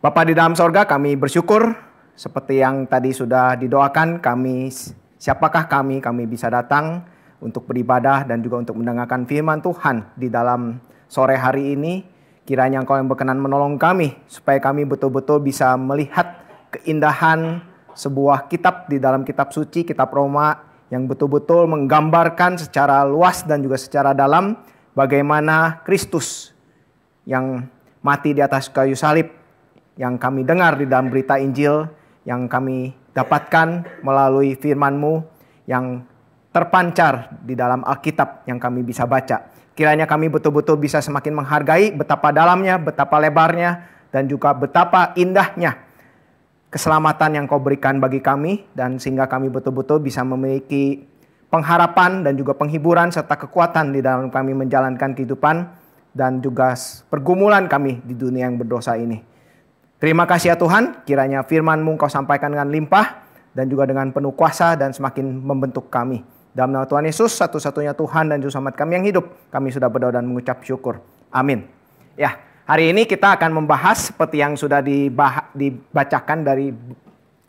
Bapa di dalam sorga, kami bersyukur seperti yang tadi sudah didoakan, siapakah kami bisa datang untuk beribadah dan juga untuk mendengarkan firman Tuhan di dalam sore hari ini. Kiranya Engkau yang berkenan menolong kami supaya kami betul-betul bisa melihat keindahan sebuah kitab di dalam kitab suci, kitab Roma, yang betul-betul menggambarkan secara luas dan juga secara dalam bagaimana Kristus yang mati di atas kayu salib, yang kami dengar di dalam berita Injil, yang kami dapatkan melalui firman-Mu yang terpancar di dalam Alkitab yang kami bisa baca. Kiranya kami betul-betul bisa semakin menghargai betapa dalamnya, betapa lebarnya, dan juga betapa indahnya keselamatan yang Kau berikan bagi kami, dan sehingga kami betul-betul bisa memiliki pengharapan dan juga penghiburan serta kekuatan di dalam kami menjalankan kehidupan dan juga pergumulan kami di dunia yang berdosa ini. Terima kasih ya Tuhan, kiranya firman-Mu Kau sampaikan dengan limpah dan juga dengan penuh kuasa dan semakin membentuk kami. Dalam nama Tuhan Yesus, satu-satunya Tuhan dan Juru Selamat kami yang hidup, kami sudah berdoa dan mengucap syukur. Amin. Ya, hari ini kita akan membahas seperti yang sudah dibacakan dari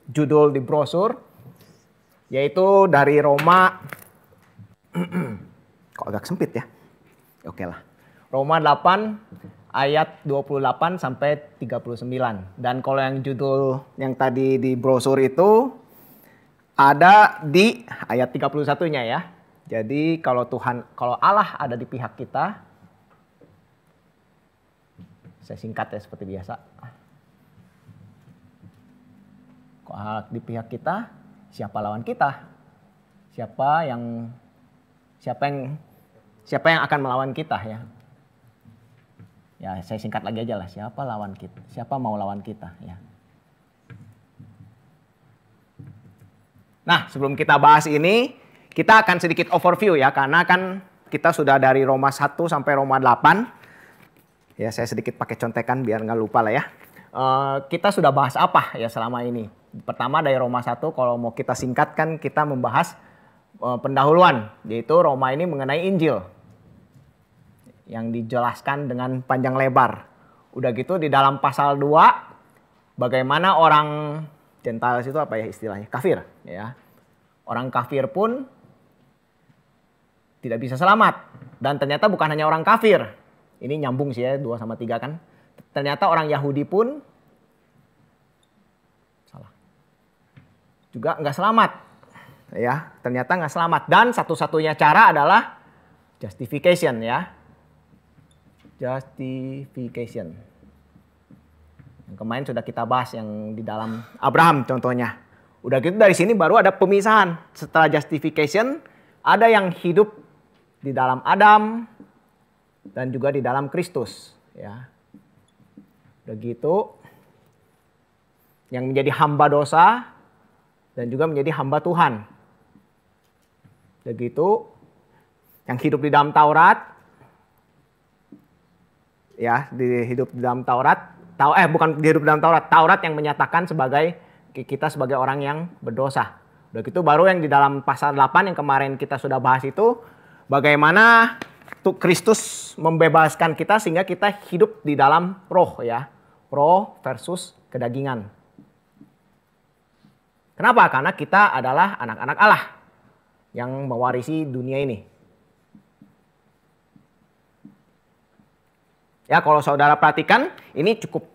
judul di brosur, yaitu dari Roma. Kok agak sempit ya? Oke lah. Roma 8 ayat 28 sampai 39. Dan kalau yang judul yang tadi di brosur itu ada di ayat 31-nya ya. Jadi kalau Allah ada di pihak kita, saya singkat ya seperti biasa. Kalau Allah di pihak kita, siapa lawan kita? Siapa yang akan melawan kita ya? Ya, saya singkat lagi aja lah, siapa lawan kita? Siapa mau lawan kita ya? Nah, sebelum kita bahas ini, kita akan sedikit overview ya, karena kan kita sudah dari Roma 1 sampai Roma 8. Ya, saya sedikit pakai contekan biar nggak lupa lah ya. Kita sudah bahas apa ya selama ini? Pertama dari Roma 1, kalau mau kita singkatkan, kita membahas pendahuluan, yaitu Roma ini mengenai Injil yang dijelaskan dengan panjang lebar. Udah gitu di dalam pasal 2, bagaimana orang Gentiles itu apa ya istilahnya? Kafir ya. Orang kafir pun tidak bisa selamat. Dan ternyata bukan hanya orang kafir. Ini nyambung sih ya 2 sama 3 kan. Ternyata orang Yahudi pun juga nggak selamat. Ya, ternyata nggak selamat. Dan satu-satunya cara adalah justification ya. Justification. Yang kemarin sudah kita bahas yang di dalam Abraham contohnya. Udah gitu dari sini baru ada pemisahan. Setelah justification ada yang hidup di dalam Adam dan juga di dalam Kristus ya. Udah gitu yang menjadi hamba dosa dan juga menjadi hamba Tuhan. Udah gitu yang hidup di dalam Taurat ya, hidup di dalam Taurat. Bukan hidup dalam Taurat. Taurat yang menyatakan kita sebagai orang yang berdosa. Udah gitu baru yang di dalam pasal 8 yang kemarin kita sudah bahas itu, bagaimana Kristus membebaskan kita sehingga kita hidup di dalam roh ya. Roh versus kedagingan. Kenapa? Karena kita adalah anak-anak Allah yang mewarisi dunia ini. Ya, kalau saudara perhatikan ini cukup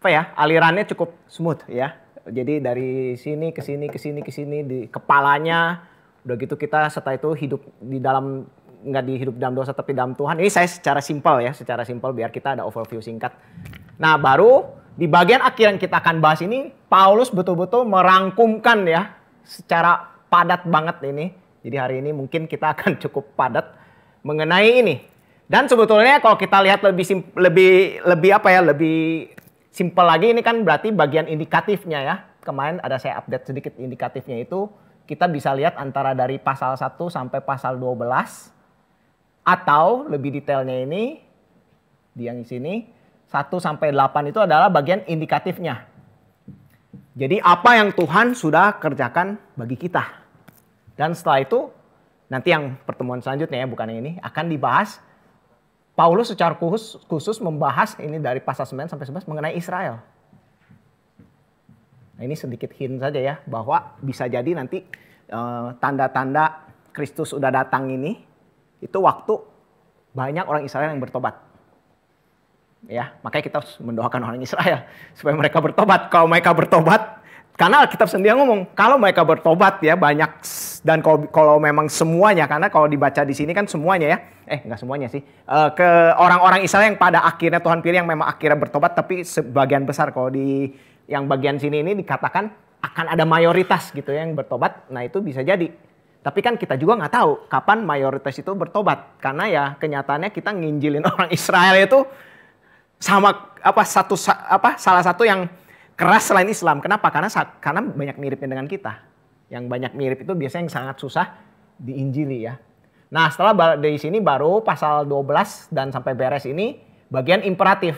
alirannya cukup smooth ya. Jadi dari sini ke sini ke sini ke sini di kepalanya. Udah gitu kita setelah itu hidup di dalam, nggak hidup dalam dosa tapi dalam Tuhan. Ini saya secara simpel biar kita ada overview singkat. Nah, baru di bagian akhir yang kita akan bahas ini, Paulus betul-betul merangkumkan ya secara padat banget ini. Jadi hari ini mungkin kita akan cukup padat mengenai ini. Dan sebetulnya kalau kita lihat lebih simpel lagi, ini kan berarti bagian indikatifnya ya. Kemarin ada saya update sedikit indikatifnya itu. Kita bisa lihat antara dari pasal 1 sampai pasal 12. Atau lebih detailnya ini, di yang sini, 1 sampai 8 itu adalah bagian indikatifnya. Jadi apa yang Tuhan sudah kerjakan bagi kita. Dan setelah itu, nanti yang pertemuan selanjutnya ya, bukan yang ini, akan dibahas Paulus secara khusus membahas ini dari pasal 9 sampai 11 mengenai Israel. Nah, ini sedikit hint saja ya, bahwa bisa jadi nanti tanda-tanda Kristus sudah datang ini, itu waktu banyak orang Israel yang bertobat. Ya, makanya kita harus mendoakan orang Israel supaya mereka bertobat. Kalau mereka bertobat, karena Alkitab sendiri ngomong, kalau mereka bertobat ya banyak, dan kalau memang semuanya, karena kalau dibaca di sini kan semuanya ya, enggak semuanya sih, ke orang-orang Israel yang pada akhirnya Tuhan pilih yang memang akhirnya bertobat, tapi sebagian besar kalau di yang bagian sini ini dikatakan akan ada mayoritas gitu ya yang bertobat, nah itu bisa jadi. Tapi kan kita juga nggak tahu kapan mayoritas itu bertobat, karena ya kenyataannya kita nginjilin orang Israel itu sama salah satu yang keras selain Islam. Kenapa? Karena banyak miripnya dengan kita. Yang banyak mirip itu biasanya yang sangat susah diinjili ya. Nah, setelah dari sini baru pasal 12 dan sampai beres ini bagian imperatif.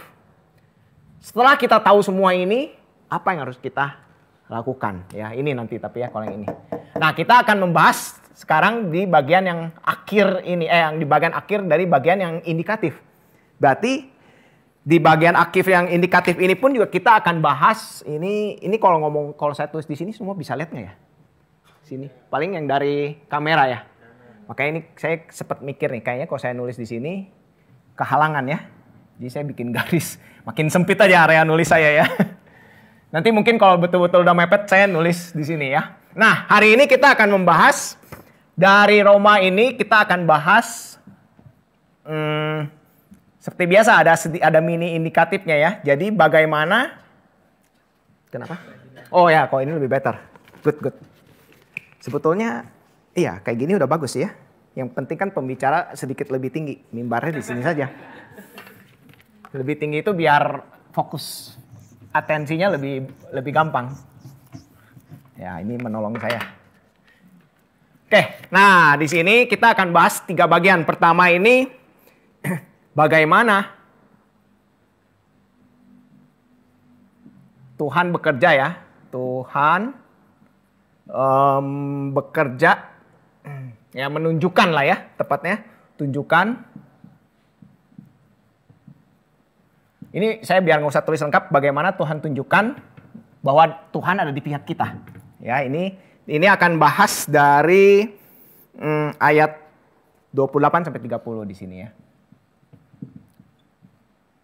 Setelah kita tahu semua ini, apa yang harus kita lakukan? Ya, ini nanti tapi ya kalau yang ini. Nah, kita akan membahas sekarang di bagian yang akhir ini, yang di bagian akhir dari bagian yang indikatif. Berarti di bagian akhir yang indikatif ini pun juga kita akan bahas ini kalau saya tulis di sini semua bisa lihat nggak ya? Sini. Paling yang dari kamera ya. Makanya ini saya sempat mikir nih, kayaknya kalau saya nulis di sini kehalangan ya. Jadi saya bikin garis. Makin sempit aja area nulis saya ya. Nanti mungkin kalau betul-betul udah mepet saya nulis di sini ya. Nah, hari ini kita akan membahas dari Roma ini, kita akan bahas seperti biasa ada mini indikatifnya ya. Jadi bagaimana? Kenapa? Oh ya, kalau ini lebih better. Good. Sebetulnya iya, kayak gini udah bagus ya. Yang penting kan pembicara sedikit lebih tinggi. Mimbarnya di sini saja. Lebih tinggi itu biar fokus atensinya lebih gampang. Ya, ini menolong saya. Oke, nah di sini kita akan bahas 3 bagian. Pertama ini bagaimana Tuhan bekerja ya. Tuhan bekerja ya, menunjukkan lah ya tepatnya, tunjukkan. Ini saya biar nggak usah tulis lengkap, bagaimana Tuhan tunjukkan bahwa Tuhan ada di pihak kita. Ya, ini akan bahas dari ayat 28 sampai 30 di sini ya.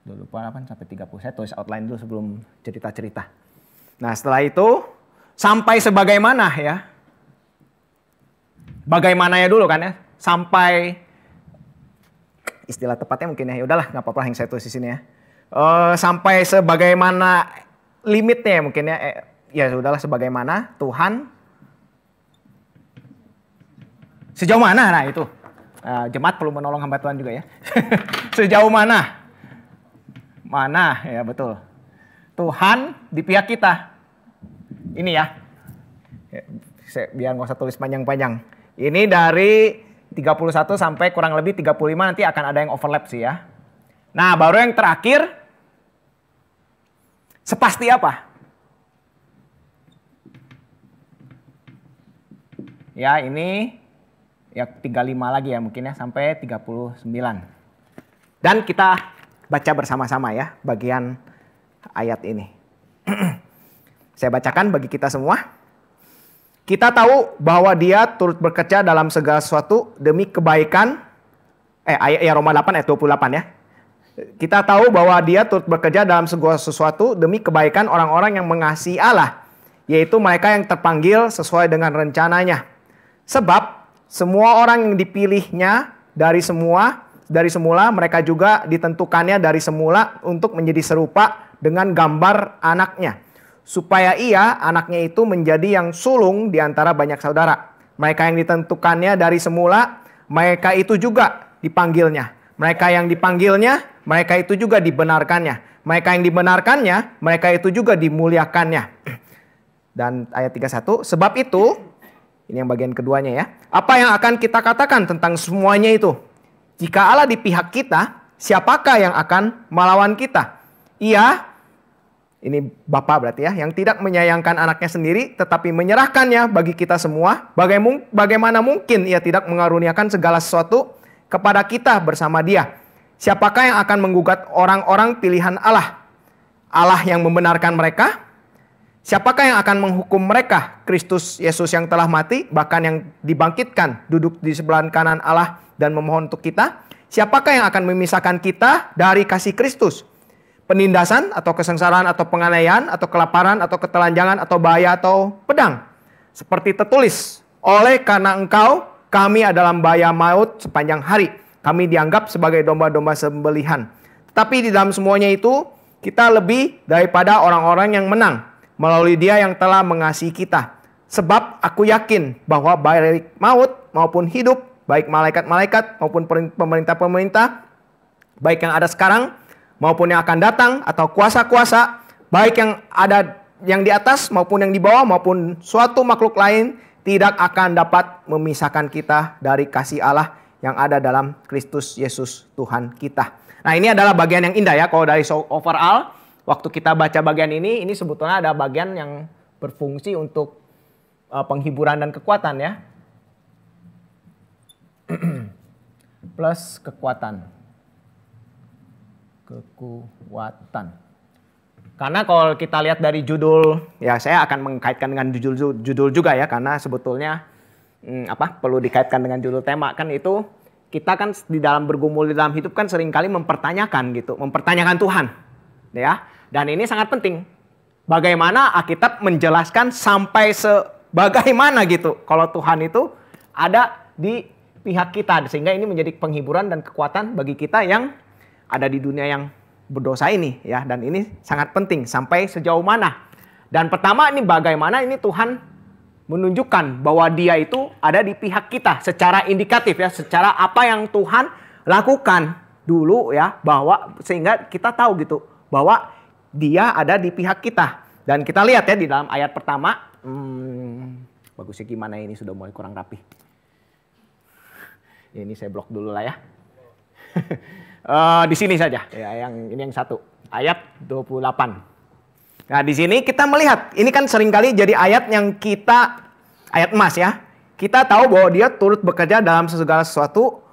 28 sampai 30. Saya tulis outline dulu sebelum cerita-cerita. Nah, setelah itu sampai sebagaimana ya. Bagaimana ya dulu kan ya. Sampai istilah tepatnya mungkin ya. Udahlah, nggak apa-apa yang saya tulis di sini ya. Sampai sebagaimana limitnya mungkin ya. Ya sudahlah, sebagaimana Tuhan sejauh mana, nah itu jemaat perlu menolong hamba Tuhan juga ya. Sejauh mana ya, betul, Tuhan di pihak kita. Ini ya, biar nggak usah tulis panjang-panjang. Ini dari 31 sampai kurang lebih 35, nanti akan ada yang overlap sih ya. Nah, baru yang terakhir, sepasti apa? Ya, ini ya 35 lagi ya mungkin ya, sampai 39. Dan kita baca bersama-sama ya bagian ayat ini. Saya bacakan bagi kita semua. Kita tahu bahwa Dia turut bekerja dalam segala sesuatu demi kebaikan. Ayat Roma 8 ayat 28 ya. Kita tahu bahwa Dia turut bekerja dalam segala sesuatu demi kebaikan orang-orang yang mengasihi Allah, yaitu mereka yang terpanggil sesuai dengan rencananya. Sebab semua orang yang dipilihnya dari semula mereka juga ditentukannya dari semula untuk menjadi serupa dengan gambar anaknya, supaya ia, anaknya itu, menjadi yang sulung di antara banyak saudara. Mereka yang ditentukannya dari semula, mereka itu juga dipanggilnya. Mereka yang dipanggilnya, mereka itu juga dibenarkannya. Mereka yang dibenarkannya, mereka itu juga dimuliakannya. Dan ayat 31, sebab itu, ini yang bagian keduanya ya. Apa yang akan kita katakan tentang semuanya itu? Jika Allah di pihak kita, siapakah yang akan melawan kita? Ia, ini Bapa berarti ya, yang tidak menyayangkan anaknya sendiri, tetapi menyerahkannya bagi kita semua. Bagaimana mungkin Ia tidak mengaruniakan segala sesuatu kepada kita bersama Dia? Siapakah yang akan menggugat orang-orang pilihan Allah? Allah yang membenarkan mereka? Siapakah yang akan menghukum mereka? Kristus Yesus yang telah mati, bahkan yang dibangkitkan, duduk di sebelah kanan Allah dan memohon untuk kita. Siapakah yang akan memisahkan kita dari kasih Kristus? Penindasan atau kesengsaraan atau penganiayaan atau kelaparan atau ketelanjangan atau bahaya atau pedang? Seperti tertulis, oleh karena engkau kami adalah bahaya maut sepanjang hari. Kami dianggap sebagai domba-domba sembelihan. Tetapi di dalam semuanya itu kita lebih daripada orang-orang yang menang melalui Dia yang telah mengasihi kita. Sebab aku yakin bahwa baik maut maupun hidup, baik malaikat-malaikat maupun pemerintah-pemerintah, baik yang ada sekarang maupun yang akan datang, atau kuasa-kuasa, baik yang ada yang di atas maupun yang di bawah maupun suatu makhluk lain, tidak akan dapat memisahkan kita dari kasih Allah yang ada dalam Kristus Yesus Tuhan kita. Nah, ini adalah bagian yang indah ya. Kalau dari overall, waktu kita baca bagian ini sebetulnya ada bagian yang berfungsi untuk penghiburan dan kekuatan ya. Plus kekuatan. Karena kalau kita lihat dari judul, ya saya akan mengkaitkan dengan judul juga ya, karena sebetulnya perlu dikaitkan dengan judul tema kan. Itu kita kan di dalam bergumul di dalam hidup kan seringkali mempertanyakan Tuhan ya. Dan ini sangat penting, bagaimana Alkitab menjelaskan sampai sebagaimana gitu kalau Tuhan itu ada di pihak kita, sehingga ini menjadi penghiburan dan kekuatan bagi kita yang ada di dunia yang berdosa ini ya. Dan ini sangat penting sampai sejauh mana. Dan pertama ini bagaimana ini Tuhan menunjukkan bahwa Dia itu ada di pihak kita secara indikatif ya, secara apa yang Tuhan lakukan dulu ya, bahwa sehingga kita tahu gitu bahwa Dia ada di pihak kita. Dan kita lihat ya di dalam ayat pertama, bagusnya gimana ini, sudah mulai kurang rapi. Ini saya blok dulu lah ya. Di sini saja ya, ini yang satu, ayat 28. Nah, di sini kita melihat, ini kan seringkali jadi ayat yang ayat emas ya. Kita tahu bahwa Dia turut bekerja dalam segala sesuatu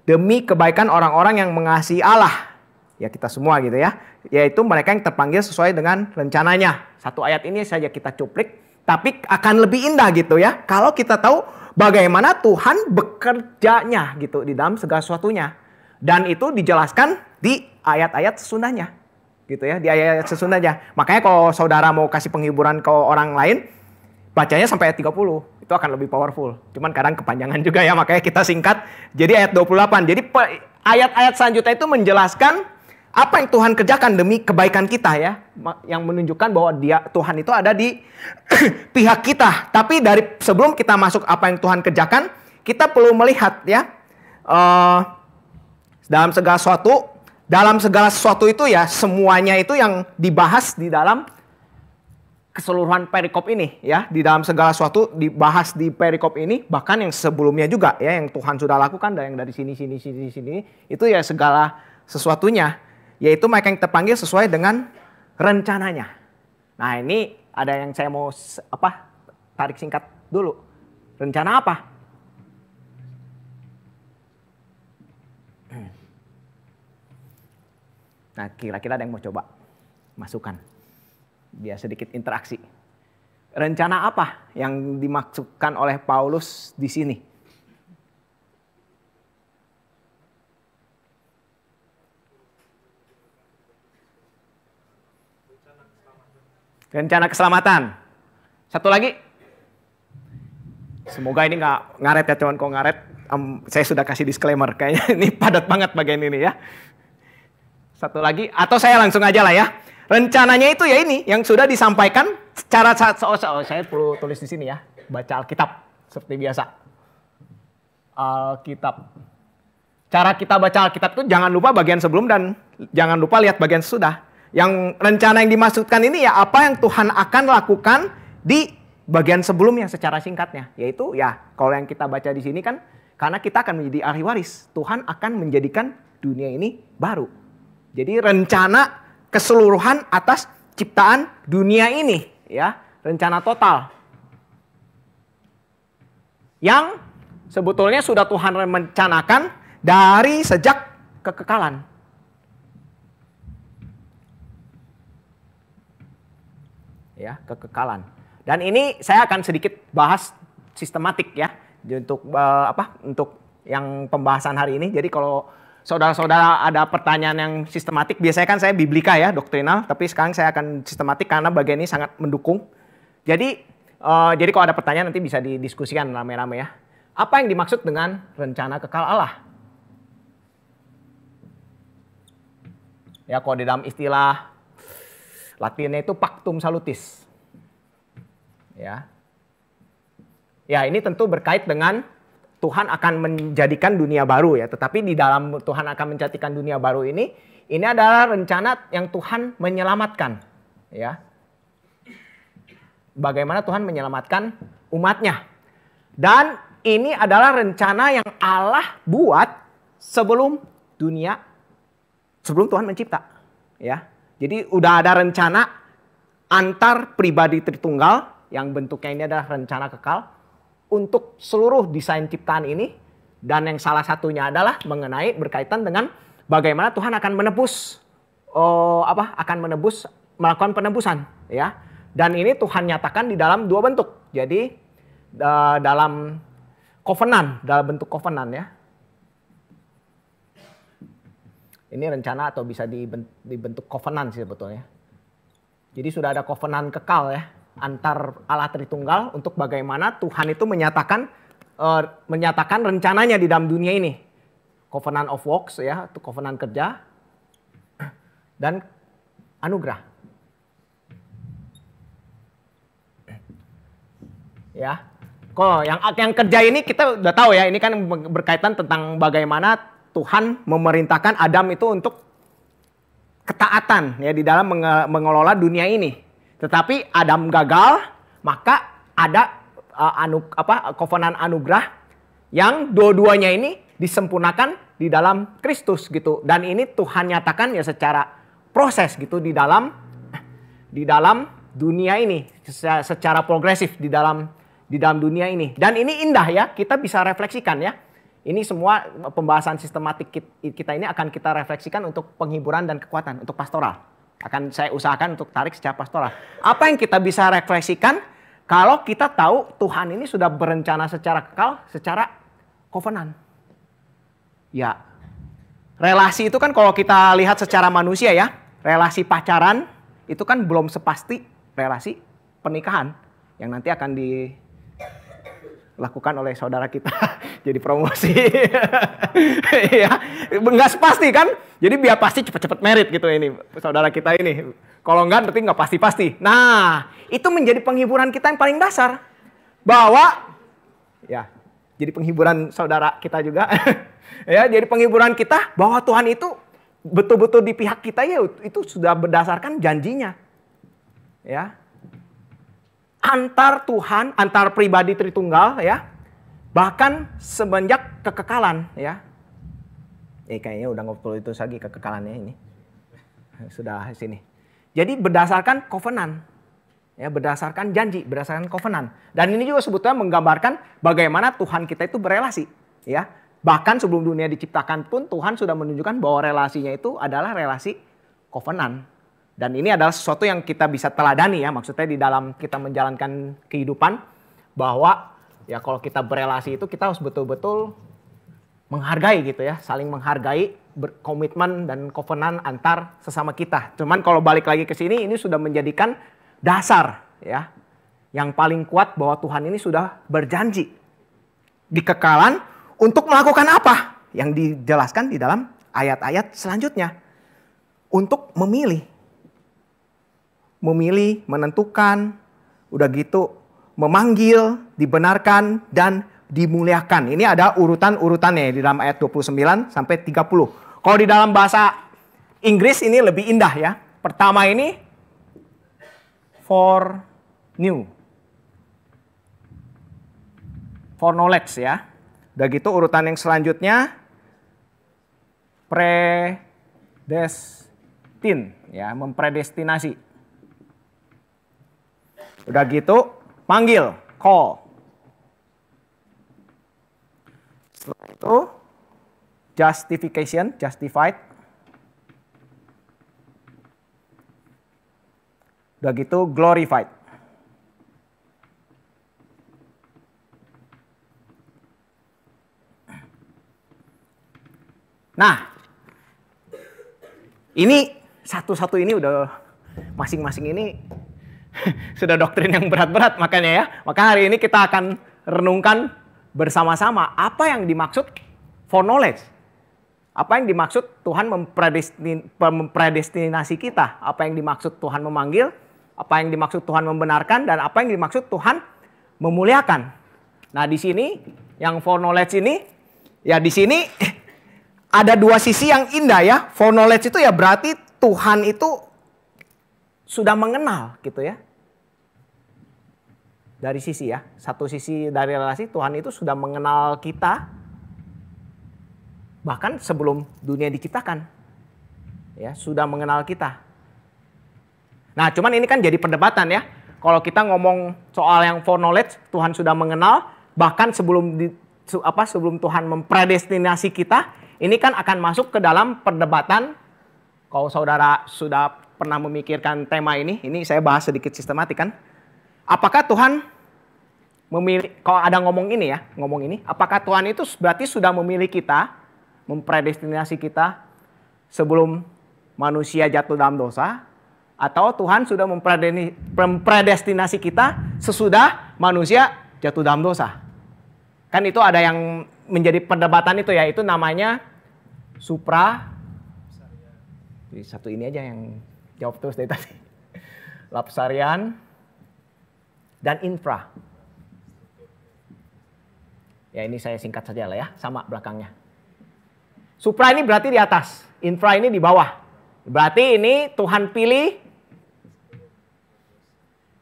demi kebaikan orang-orang yang mengasihi Allah. Ya, kita semua gitu ya. Yaitu mereka yang terpanggil sesuai dengan rencananya. Satu ayat ini saja kita cuplik, tapi akan lebih indah gitu ya kalau kita tahu bagaimana Tuhan bekerjanya gitu di dalam segala sesuatunya. Dan itu dijelaskan di ayat-ayat sesudahnya gitu ya, di ayat-ayat sesudahnya. Makanya kalau saudara mau kasih penghiburan ke orang lain, bacanya sampai ayat 30. Itu akan lebih powerful. Cuman kadang kepanjangan juga ya, makanya kita singkat. Jadi ayat 28. Jadi ayat-ayat selanjutnya itu menjelaskan apa yang Tuhan kerjakan demi kebaikan kita ya. Yang menunjukkan bahwa Tuhan itu ada di pihak kita. Tapi sebelum kita masuk apa yang Tuhan kerjakan, kita perlu melihat ya, dalam segala sesuatu itu ya, semuanya itu yang dibahas di dalam keseluruhan perikop ini ya. Di dalam segala sesuatu dibahas di perikop ini, bahkan yang sebelumnya juga ya, yang Tuhan sudah lakukan, dan yang dari sini itu ya segala sesuatunya, yaitu mereka yang terpanggil sesuai dengan rencananya. Nah, ini ada yang saya mau tarik singkat dulu. Rencana apa? Nah, kira-kira ada yang mau coba masukkan biar sedikit interaksi. Rencana apa yang dimaksudkan oleh Paulus di sini? Rencana keselamatan. Satu lagi. Semoga ini nggak ngaret ya, cuman kok ngaret. Saya sudah kasih disclaimer, kayaknya ini padat banget bagian ini ya. Satu lagi, atau saya langsung aja lah ya. Rencananya itu ya ini yang sudah disampaikan secara saya perlu tulis di sini ya. Baca Alkitab seperti biasa. Alkitab. Cara kita baca Alkitab itu jangan lupa bagian sebelum dan jangan lupa lihat bagian sesudah. Yang rencana yang dimaksudkan ini ya apa yang Tuhan akan lakukan di bagian sebelumnya secara singkatnya. Yaitu ya kalau yang kita baca di sini kan karena kita akan menjadi ahli waris. Tuhan akan menjadikan dunia ini baru. Jadi rencana keseluruhan atas ciptaan dunia ini ya, rencana total. Yang sebetulnya sudah Tuhan rencanakan dari sejak kekekalan. ya, kekekalan. Dan ini saya akan sedikit bahas sistematik ya untuk untuk yang pembahasan hari ini. Jadi kalau saudara-saudara ada pertanyaan yang sistematik, biasanya kan saya biblika ya, doktrinal, tapi sekarang saya akan sistematik karena bagian ini sangat mendukung. Jadi kalau ada pertanyaan nanti bisa didiskusikan rame-rame ya. Apa yang dimaksud dengan rencana kekal Allah? Ya, kalau di dalam istilah Latinnya itu pactum salutis. Ya. Ya, ini tentu berkait dengan Tuhan akan menjadikan dunia baru ya. Tetapi di dalam Tuhan akan menjadikan dunia baru ini adalah rencana yang Tuhan menyelamatkan. Ya. Bagaimana Tuhan menyelamatkan umatnya. Dan ini adalah rencana yang Allah buat sebelum Tuhan mencipta. Ya. Jadi udah ada rencana antar pribadi Tritunggal yang bentuknya ini adalah rencana kekal untuk seluruh desain ciptaan ini, dan yang salah satunya adalah mengenai berkaitan dengan bagaimana Tuhan akan menebus melakukan penebusan ya. Dan ini Tuhan nyatakan di dalam dua bentuk. Jadi dalam bentuk covenant ya. Ini rencana atau bisa dibentuk covenant sih sebetulnya. Jadi sudah ada covenant kekal ya antar Allah Tritunggal untuk bagaimana Tuhan itu menyatakan rencananya di dalam dunia ini. Covenant of works ya, itu covenant kerja dan anugerah. Ya. Kok yang kerja ini kita udah tahu ya, ini kan berkaitan tentang bagaimana Tuhan memerintahkan Adam itu untuk ketaatan ya di dalam mengelola dunia ini. Tetapi Adam gagal, maka ada covenant anugerah yang dua-duanya ini disempurnakan di dalam Kristus gitu. Dan ini Tuhan nyatakan ya secara proses gitu di dalam dunia ini, secara progresif di dalam dunia ini. Dan ini indah ya, kita bisa refleksikan ya. Ini semua pembahasan sistematik kita ini akan kita refleksikan untuk penghiburan dan kekuatan, untuk pastoral. Akan saya usahakan untuk tarik secara pastoral. Apa yang kita bisa refleksikan kalau kita tahu Tuhan ini sudah berencana secara kekal, secara covenant. Ya, relasi itu kan kalau kita lihat secara manusia ya, relasi pacaran itu kan belum sepasti relasi pernikahan yang nanti akan dilakukan oleh saudara kita. Jadi promosi. Ya, nggak sepasti kan? Jadi biar pasti cepet-cepet merit gitu ini saudara kita ini. Kalau enggak berarti nggak pasti-pasti. Nah, itu menjadi penghiburan kita yang paling dasar. Bahwa ya, jadi penghiburan saudara kita juga. Ya, jadi penghiburan kita bahwa Tuhan itu betul-betul di pihak kita ya, itu sudah berdasarkan janjinya. Ya. Antar Tuhan, antar pribadi Tritunggal ya. Bahkan semenjak kekekalan ya. Kayaknya udah ngobrol itu lagi kekekalannya ini. Sudah sini. Jadi berdasarkan covenant. Ya, berdasarkan janji, berdasarkan covenant. Dan ini juga sebetulnya menggambarkan bagaimana Tuhan kita itu berelasi, ya. Bahkan sebelum dunia diciptakan pun Tuhan sudah menunjukkan bahwa relasinya itu adalah relasi covenant. Dan ini adalah sesuatu yang kita bisa teladani ya, maksudnya di dalam kita menjalankan kehidupan bahwa ya kalau kita berelasi itu kita harus betul-betul menghargai gitu ya, saling menghargai, berkomitmen dan covenant antar sesama kita. Cuman kalau balik lagi ke sini ini sudah menjadikan dasar ya yang paling kuat bahwa Tuhan ini sudah berjanji di kekalan untuk melakukan apa yang dijelaskan di dalam ayat-ayat selanjutnya. Untuk memilih, menentukan, udah gitu memanggil, dibenarkan dan dimuliakan. Ini ada urutan-urutannya di dalam ayat 29 sampai 30. Kalau di dalam bahasa Inggris ini lebih indah ya. Pertama ini for new, for knowledge ya. Udah gitu urutan yang selanjutnya predestin ya, mempredestinasi. Udah gitu panggil, call. Setelah itu justification, justified. Udah gitu glorified. Nah, ini satu-satu ini udah masing-masing ini sudah doktrin yang berat-berat makanya ya. Maka hari ini kita akan renungkan bersama-sama apa yang dimaksud foreknowledge. Apa yang dimaksud Tuhan mempredestinasi kita. Apa yang dimaksud Tuhan memanggil. Apa yang dimaksud Tuhan membenarkan. Dan apa yang dimaksud Tuhan memuliakan. Nah di sini yang foreknowledge ini. Ya di sini ada dua sisi yang indah ya. Foreknowledge itu ya berarti Tuhan itu sudah mengenal gitu ya. Dari sisi ya. Satu sisi dari relasi Tuhan itu sudah mengenal kita. Bahkan sebelum dunia diciptakan. Ya, sudah mengenal kita. Nah, cuman ini kan jadi perdebatan ya. Kalau kita ngomong soal yang foreknowledge, Tuhan sudah mengenal, bahkan sebelum Tuhan mempredestinasi kita, ini kan akan masuk ke dalam perdebatan. Kalau saudara sudah pernah memikirkan tema ini saya bahas sedikit sistematik kan. Apakah Tuhan memilih, kalau ada ngomong ini, apakah Tuhan itu berarti sudah memilih kita, mempredestinasi kita sebelum manusia jatuh dalam dosa, atau Tuhan sudah mempredestinasi kita sesudah manusia jatuh dalam dosa? Kan itu ada yang menjadi perdebatan itu ya, itu namanya supra. Jadi satu ini aja yang jawab terus dari tadi. Lapsarian dan infra. Ya ini saya singkat saja lah ya, sama belakangnya. Supra ini berarti di atas, infra ini di bawah. Berarti ini Tuhan pilih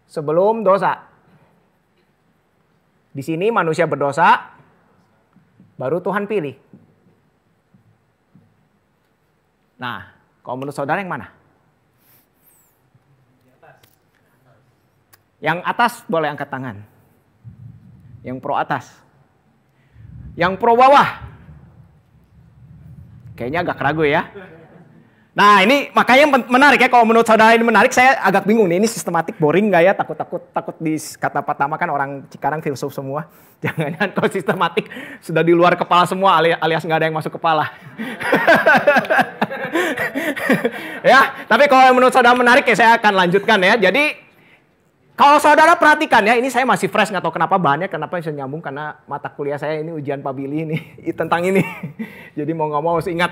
sebelum dosa. Di sini manusia berdosa, baru Tuhan pilih. Nah, kalau menurut saudara yang mana? Yang atas boleh angkat tangan. Yang pro atas. Yang pro bawah. Kayaknya agak ragu ya. Nah ini makanya menarik ya. Kalau menurut saudara ini menarik, saya agak bingung nih. Ini sistematik boring nggak ya? Takut di kata pertama kan orang Cikarang filsuf semua. Jangan-jangan kalau sistematik sudah di luar kepala semua alias nggak ada yang masuk kepala. Ya, tapi kalau menurut saudara menarik ya saya akan lanjutkan ya. Jadi kalau saudara perhatikan ya, ini saya masih fresh, nggak tahu kenapa bahannya, kenapa bisa nyambung, karena mata kuliah saya ini ujian Pabili ini tentang ini. Jadi mau nggak mau harus ingat.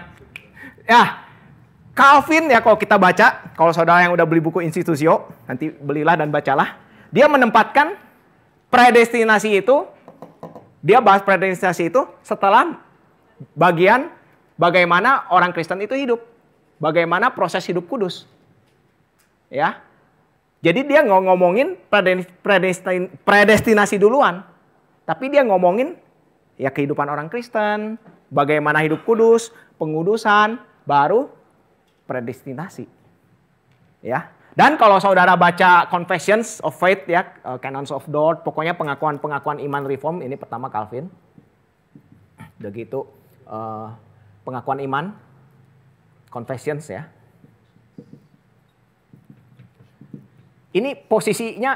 Ya, Calvin ya kalau kita baca, kalau saudara yang udah beli buku Institutio, nanti belilah dan bacalah. Dia menempatkan predestinasi itu, dia bahas predestinasi itu setelah bagian bagaimana orang Kristen itu hidup. Bagaimana proses hidup kudus. Ya. Jadi dia nggak ngomongin predestinasi duluan. Tapi dia ngomongin ya kehidupan orang Kristen, bagaimana hidup kudus, pengudusan, baru predestinasi. Ya. Dan kalau saudara baca Confessions of Faith ya, Canons of Dort, pokoknya pengakuan-pengakuan iman reform, ini pertama Calvin. Udah gitu pengakuan iman, Confessions ya. Ini posisinya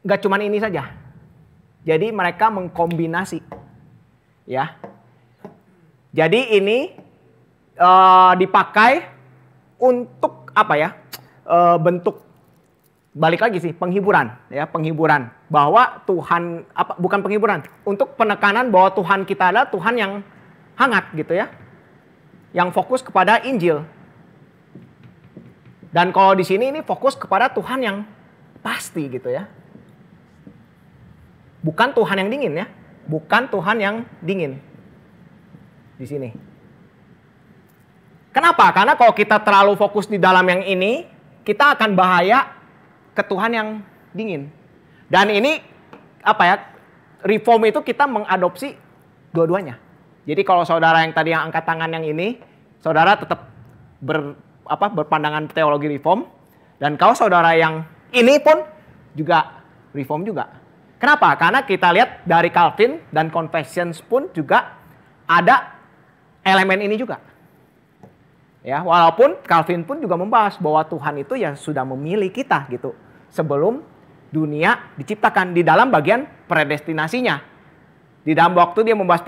nggak cuman ini saja. Jadi mereka mengkombinasi, ya. Jadi ini dipakai untuk apa ya? Bentuk balik lagi sih penghiburan, ya penghiburan bahwa Tuhan bukan penghiburan, untuk penekanan bahwa Tuhan kita adalah Tuhan yang hangat gitu ya, yang fokus kepada Injil. Dan kalau di sini ini fokus kepada Tuhan yang pasti gitu ya. Bukan Tuhan yang dingin ya. Bukan Tuhan yang dingin. Di sini. Kenapa? Karena kalau kita terlalu fokus di dalam yang ini, kita akan bahaya ke Tuhan yang dingin. Dan ini apa ya? Reform itu kita mengadopsi dua-duanya. Jadi kalau saudara yang tadi yang angkat tangan yang ini, saudara tetap berpandangan teologi reform, dan kalau saudara yang ini pun juga reform juga. Kenapa? Karena kita lihat dari Calvin dan Confessions pun juga ada elemen ini juga. Ya, walaupun Calvin pun juga membahas bahwa Tuhan itu ya sudah memilih kita gitu sebelum dunia diciptakan di dalam bagian predestinasinya. Di dalam waktu dia membahas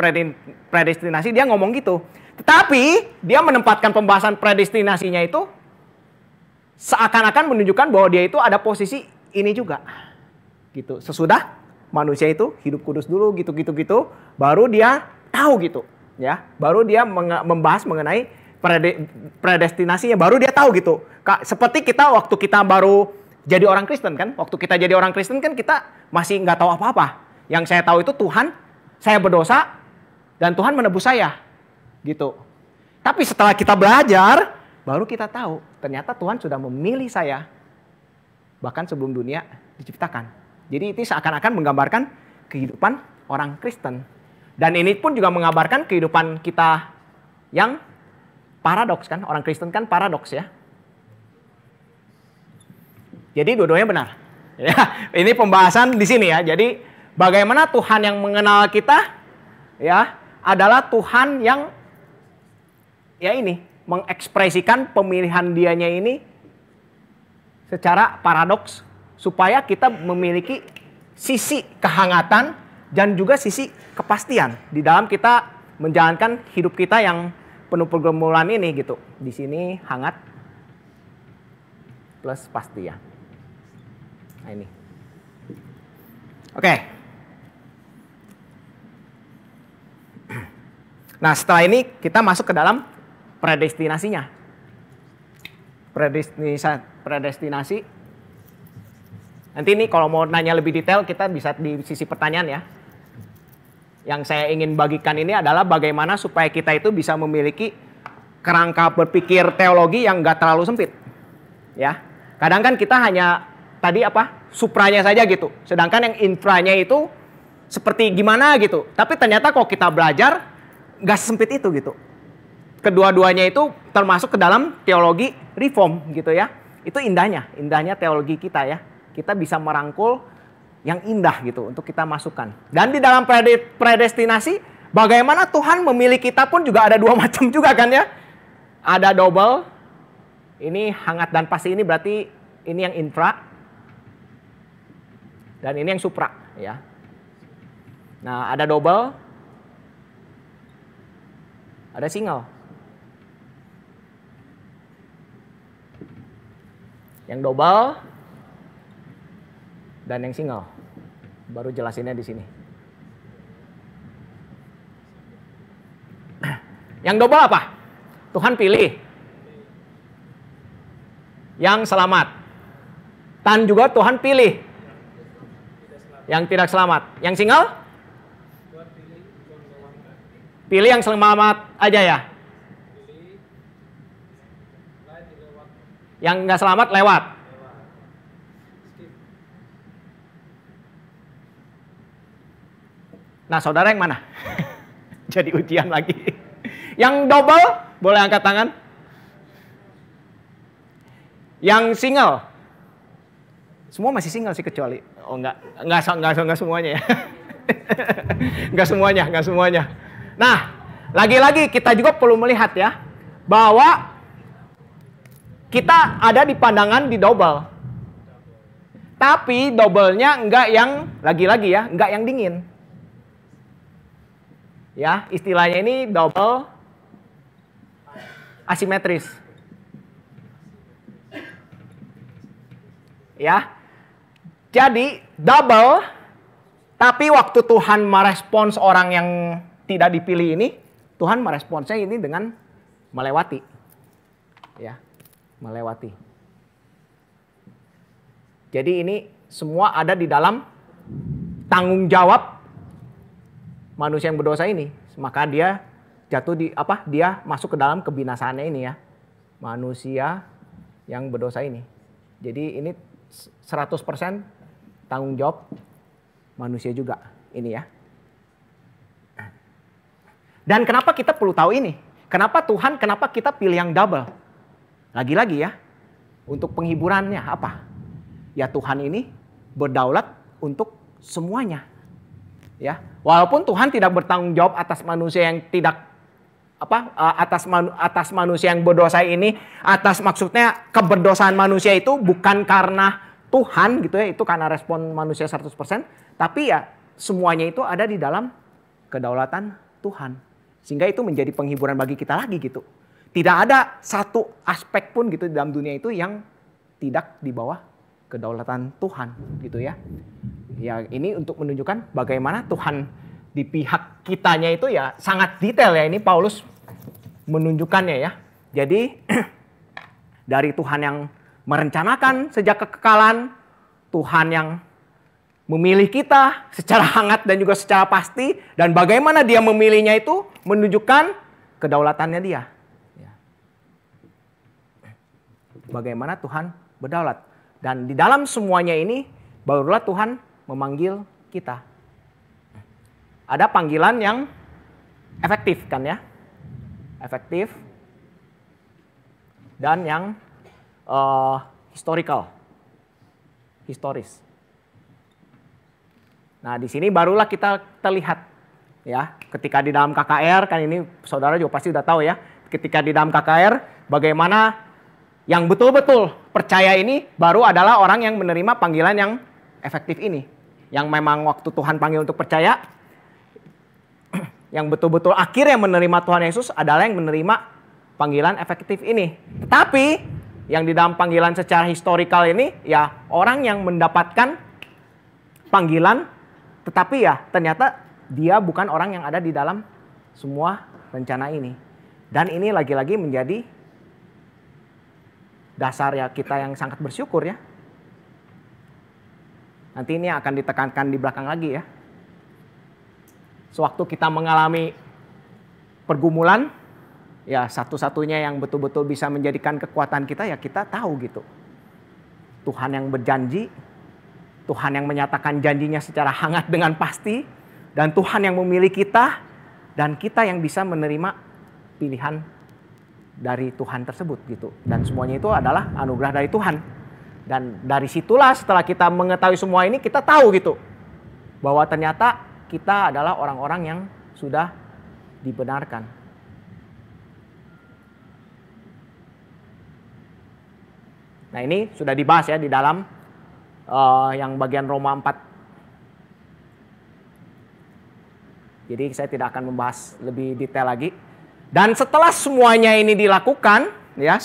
predestinasi dia ngomong gitu. Tetapi dia menempatkan pembahasan predestinasinya itu seakan-akan menunjukkan bahwa dia itu ada posisi ini juga. Gitu. Sesudah manusia itu hidup kudus dulu gitu baru dia tahu gitu, ya. Baru dia membahas mengenai predestinasinya, baru dia tahu gitu. Seperti kita waktu kita baru jadi orang Kristen kan, waktu kita jadi orang Kristen kan kita masih nggak tahu apa-apa. Yang saya tahu itu Tuhan, saya berdosa dan Tuhan menebus saya, gitu. Tapi setelah kita belajar, baru kita tahu ternyata Tuhan sudah memilih saya bahkan sebelum dunia diciptakan. Jadi itu seakan-akan menggambarkan kehidupan orang Kristen. Dan ini pun juga menggambarkan kehidupan kita yang paradoks kan, orang Kristen kan paradoks ya. Jadi dua-duanya benar. Ya, ini pembahasan di sini ya. Jadi bagaimana Tuhan yang mengenal kita ya adalah Tuhan yang ya ini mengekspresikan pemilihan dianya ini secara paradoks supaya kita memiliki sisi kehangatan dan juga sisi kepastian di dalam kita menjalankan hidup kita yang penuh pergumulan ini gitu. Di sini hangat plus pasti ya. Nah ini. Oke. Nah setelah ini kita masuk ke dalam predestinasinya. Predestinasi. Nanti ini kalau mau nanya lebih detail kita bisa di sisi pertanyaan ya. Yang saya ingin bagikan ini adalah bagaimana supaya kita itu bisa memiliki kerangka berpikir teologi yang gak terlalu sempit. Ya, kadang kan kita hanya tadi supranya saja gitu. Sedangkan yang infranya itu seperti gimana gitu. Tapi ternyata kalau kita belajar gak sempit itu gitu. Kedua-duanya itu termasuk ke dalam teologi reform gitu ya. Itu indahnya teologi kita ya. Kita bisa merangkul yang indah gitu untuk kita masukkan. Dan di dalam predestinasi, bagaimana Tuhan memilih kita pun juga ada dua macam juga kan ya. Ada double, ini hangat dan pasti, ini berarti ini yang infra. Dan ini yang supra ya. Nah ada double, ada single. Yang double dan yang single. Baru jelasinnya di sini. Yang double apa? Tuhan pilih. Yang selamat. Tan juga Tuhan pilih. Yang tidak selamat. Yang single? Pilih yang selamat aja ya. Yang nggak selamat lewat. Nah, saudara yang mana? Jadi ujian lagi. Yang double, boleh angkat tangan. Yang single. Semua masih single sih kecuali. Oh enggak semuanya ya. Enggak semuanya. Nah, lagi-lagi kita juga perlu melihat ya. Bahwa kita ada di pandangan di double. Tapi double-nya enggak yang, lagi-lagi ya, enggak yang dingin. Ya, istilahnya ini double asimetris. Ya. Jadi double, tapi waktu Tuhan merespons orang yang tidak dipilih ini, Tuhan meresponsnya ini dengan melewati. Ya, melewati. Jadi ini semua ada di dalam tanggung jawab manusia yang berdosa ini, maka dia jatuh di dia masuk ke dalam kebinasaannya ini ya. Manusia yang berdosa ini. Jadi ini 100% tanggung jawab manusia juga ini ya. Dan kenapa kita perlu tahu ini? Kenapa kita pilih yang double? Lagi-lagi ya. Untuk penghiburannya apa? Ya Tuhan ini berdaulat untuk semuanya. Ya, walaupun Tuhan tidak bertanggung jawab atas manusia yang tidak atas manusia yang berdosa ini, atas maksudnya keberdosaan manusia itu bukan karena Tuhan gitu ya, itu karena respon manusia 100%, tapi ya semuanya itu ada di dalam kedaulatan Tuhan. Sehingga itu menjadi penghiburan bagi kita lagi gitu. Tidak ada satu aspek pun gitu di dalam dunia itu yang tidak di bawah kedaulatan Tuhan gitu ya. Ya ini untuk menunjukkan bagaimana Tuhan di pihak kitanya itu ya sangat detail ya, ini Paulus menunjukkannya ya. Jadi dari Tuhan yang merencanakan sejak kekekalan, Tuhan yang memilih kita secara hangat dan juga secara pasti, dan bagaimana dia memilihnya itu menunjukkan kedaulatannya dia. Bagaimana Tuhan berdaulat. Dan di dalam semuanya ini barulah Tuhan memanggil kita. Ada panggilan yang efektif kan ya. Efektif. Dan yang historical. Historis. Nah, di sini barulah kita terlihat ya, ketika di dalam KKR kan ini saudara juga pasti udah tahu ya. Ketika di dalam KKR bagaimana yang betul-betul percaya ini baru adalah orang yang menerima panggilan yang efektif ini. Yang memang waktu Tuhan panggil untuk percaya, yang betul-betul akhirnya menerima Tuhan Yesus adalah yang menerima panggilan efektif ini. Tetapi yang di dalam panggilan secara historikal ini ya orang yang mendapatkan panggilan, tetapi ya ternyata dia bukan orang yang ada di dalam semua rencana ini. Dan ini lagi-lagi menjadi dasar ya kita yang sangat bersyukur ya. Nanti ini akan ditekankan di belakang lagi ya. Sewaktu kita mengalami pergumulan, ya satu-satunya yang betul-betul bisa menjadikan kekuatan kita ya kita tahu gitu. Tuhan yang berjanji, Tuhan yang menyatakan janjinya secara hangat dengan pasti, dan Tuhan yang memilih kita, dan kita yang bisa menerima pilihan dari Tuhan tersebut gitu. Dan semuanya itu adalah anugerah dari Tuhan. Dan dari situlah setelah kita mengetahui semua ini, kita tahu gitu bahwa ternyata kita adalah orang-orang yang sudah dibenarkan. Nah ini sudah dibahas ya di dalam yang bagian Roma 4. Jadi saya tidak akan membahas lebih detail lagi. Dan setelah semuanya ini dilakukan, ya,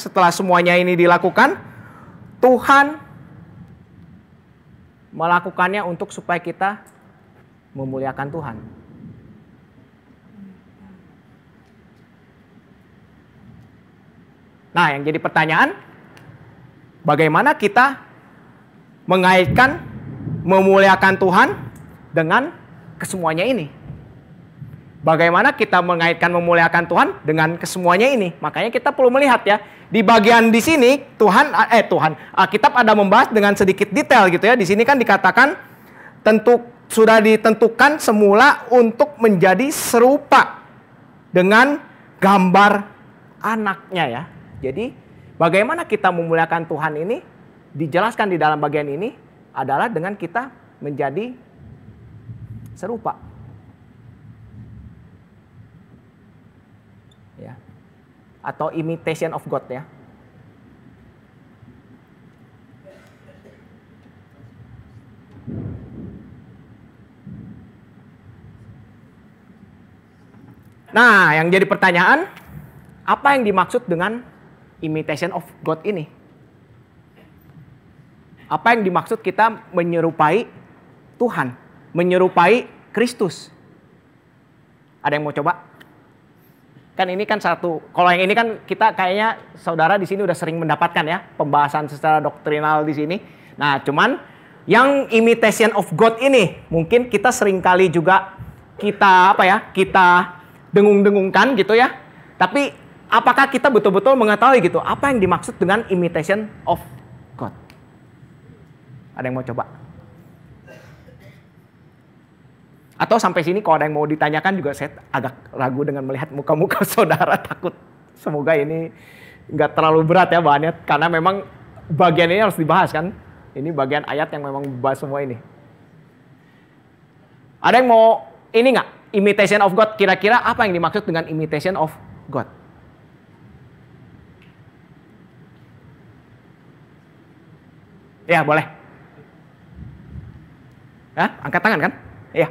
Tuhan melakukannya untuk supaya kita memuliakan Tuhan. Nah, yang jadi pertanyaan, bagaimana kita mengaitkan memuliakan Tuhan dengan kesemuanya ini? Bagaimana kita mengaitkan memuliakan Tuhan dengan kesemuanya ini? Makanya kita perlu melihat ya. Di bagian di sini Alkitab ada membahas dengan sedikit detail gitu ya. Di sini kan dikatakan sudah ditentukan semula untuk menjadi serupa dengan gambar anaknya ya. Jadi bagaimana kita memuliakan Tuhan ini dijelaskan di dalam bagian ini adalah dengan kita menjadi serupa. Ya. Atau imitation of God ya. Nah, yang jadi pertanyaan, apa yang dimaksud dengan imitation of God ini? Apa yang dimaksud kita menyerupai Tuhan, menyerupai Kristus? Ada yang mau coba? Kan ini kan satu, kalau yang ini kan kita kayaknya saudara di sini udah sering mendapatkan ya pembahasan secara doktrinal di sini. Nah, cuman yang imitation of God ini mungkin kita sering kali juga kita dengung-dengungkan gitu ya. Tapi apakah kita betul-betul mengetahui gitu apa yang dimaksud dengan imitation of God? Ada yang mau coba? Atau sampai sini kalau ada yang mau ditanyakan juga saya agak ragu dengan melihat muka-muka saudara, takut semoga ini nggak terlalu berat ya bahannya, karena memang bagian ini harus dibahas kan. Ini bagian ayat yang memang membahas semua ini. Ada yang mau ini nggak? Imitation of God, kira-kira apa yang dimaksud dengan imitation of God? Ya, boleh. Ya, angkat tangan kan? Iya.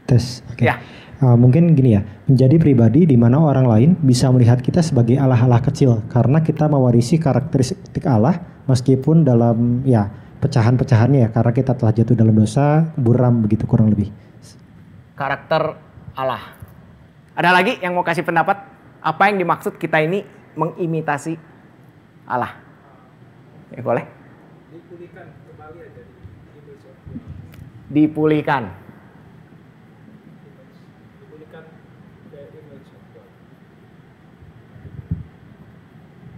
Tes, oke. Ya. Mungkin gini ya, menjadi pribadi di mana orang lain bisa melihat kita sebagai Allah-Allah kecil karena kita mewarisi karakteristik Allah meskipun dalam ya pecahan-pecahannya ya, karena kita telah jatuh dalam dosa, buram begitu kurang lebih. Karakter Allah. Ada lagi yang mau kasih pendapat? Apa yang dimaksud kita ini mengimitasi Allah? Ya, boleh. Dipulihkan kembali aja. Dipulihkan. Dipulihkan the image of God.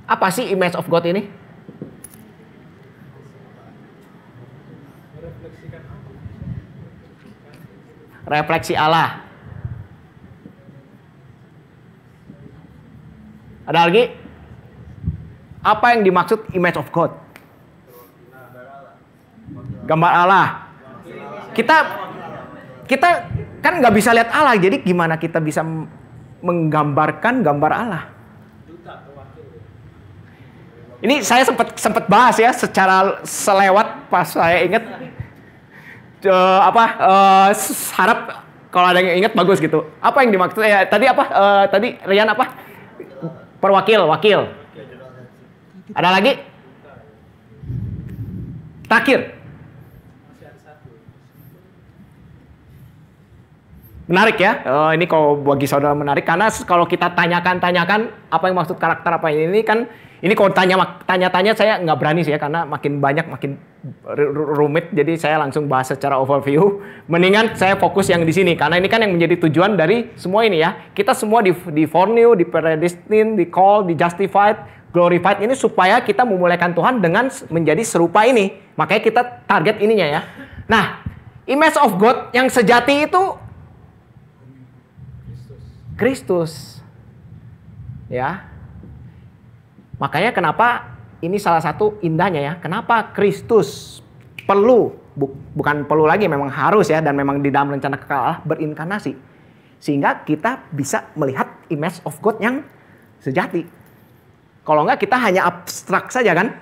Apa sih image of God ini? Merefleksikan apa? Refleksi Allah. Ada lagi? Apa yang dimaksud image of God? Gambar Allah. Kita kan nggak bisa lihat Allah, jadi gimana kita bisa menggambarkan gambar Allah? Ini saya sempat bahas ya secara selewat pas saya ingat harap kalau ada yang ingat bagus gitu. Apa yang dimaksud ya tadi apa? Tadi Rian apa? Wakil. Ada lagi? Takir. Menarik ya. Ini kalau bagi saudara menarik karena kalau kita tanyakan apa yang maksud karakter apa ini kan ini kalau tanya-tanya saya nggak berani sih ya karena makin banyak makin rumit, jadi saya langsung bahas secara overview. Mendingan saya fokus yang di sini karena ini kan yang menjadi tujuan dari semua ini ya. Kita semua di foreknew, di predestined, di called, di justified, glorified ini supaya kita memuliakan Tuhan dengan menjadi serupa ini. Makanya kita target ininya ya. Nah, image of God yang sejati itu Kristus. Ya. Makanya kenapa ini salah satu indahnya ya. Kenapa Kristus perlu, bukan perlu lagi, memang harus ya, dan memang di dalam rencana kekal Allah berinkarnasi. Sehingga kita bisa melihat image of God yang sejati. Kalau enggak kita hanya abstrak saja kan.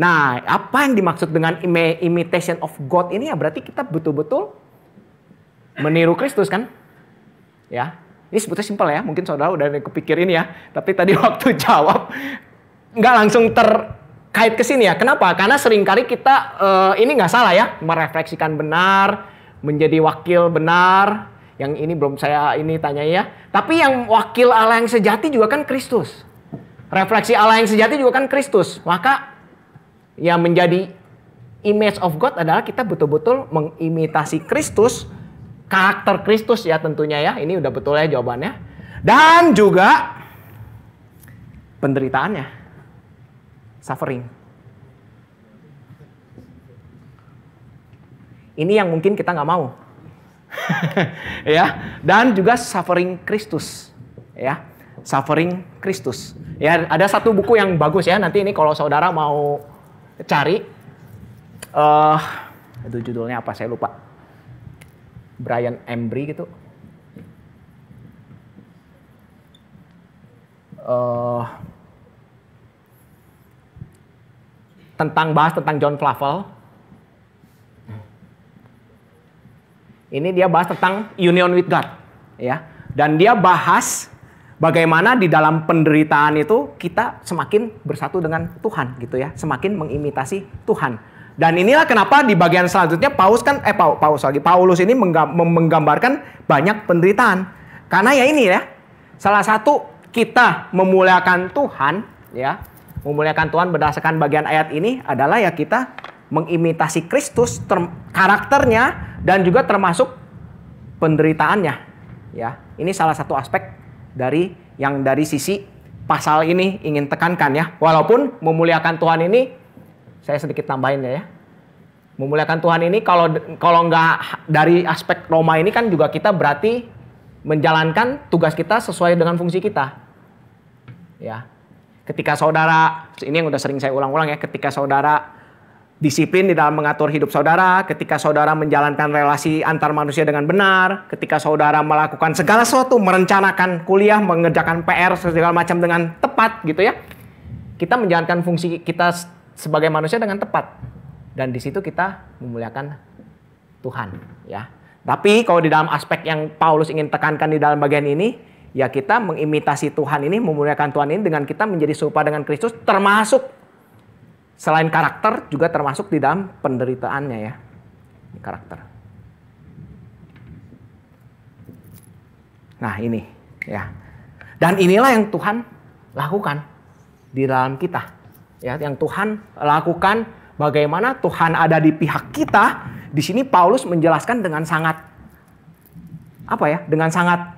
Nah, apa yang dimaksud dengan imitation of God ini ya berarti kita betul-betul meniru Kristus kan. Ya, ini sebetulnya simpel ya, mungkin saudara udah kepikir ini ya. Tapi tadi waktu jawab nggak langsung terkait ke sini ya. Kenapa? Karena seringkali kita ini nggak salah ya, merefleksikan benar, menjadi wakil benar. Yang ini belum saya ini tanya ya. Tapi yang wakil Allah yang sejati juga kan Kristus. Refleksi Allah yang sejati juga kan Kristus. Maka yang menjadi image of God adalah kita betul-betul mengimitasi Kristus, karakter Kristus ya tentunya ya. Ini udah betul ya jawabannya. Dan juga penderitaannya. Suffering. Ini yang mungkin kita nggak mau. Ya, dan juga suffering Kristus. Ya, suffering Kristus. Ya, ada satu buku yang bagus ya. Nanti ini kalau saudara mau cari, itu judulnya apa? Saya lupa. Brian Embry gitu. Bahas tentang John Flavel. Ini dia bahas tentang union with God, ya. Dan dia bahas bagaimana di dalam penderitaan itu kita semakin bersatu dengan Tuhan, gitu ya, semakin mengimitasi Tuhan. Dan inilah kenapa di bagian selanjutnya Paulus ini menggambarkan banyak penderitaan. Karena ya ini ya, salah satu kita memuliakan Tuhan, ya. Memuliakan Tuhan berdasarkan bagian ayat ini adalah ya kita mengimitasi Kristus, karakternya dan juga termasuk penderitaannya. Ya, ini salah satu aspek dari sisi pasal ini ingin tekankan ya. Walaupun memuliakan Tuhan ini saya sedikit tambahin ya. Memuliakan Tuhan ini kalau nggak dari aspek Roma ini kan juga kita berarti menjalankan tugas kita sesuai dengan fungsi kita. Ya. Ketika saudara, ini yang udah sering saya ulang-ulang ya, ketika saudara disiplin di dalam mengatur hidup saudara, ketika saudara menjalankan relasi antar manusia dengan benar, ketika saudara melakukan segala sesuatu, merencanakan kuliah, mengerjakan PR segala macam dengan tepat gitu ya. Kita menjalankan fungsi kita sebagai manusia dengan tepat. Dan di situ kita memuliakan Tuhan ya. Tapi kalau di dalam aspek yang Paulus ingin tekankan di dalam bagian ini, ya kita mengimitasi Tuhan ini, memuliakan Tuhan ini dengan kita menjadi serupa dengan Kristus, termasuk selain karakter juga termasuk di dalam penderitaannya ya. Ini karakter. Nah ini ya. Dan inilah yang Tuhan lakukan di dalam kita. Ya, yang Tuhan lakukan bagaimana Tuhan ada di pihak kita. Di sini Paulus menjelaskan dengan sangat dengan sangat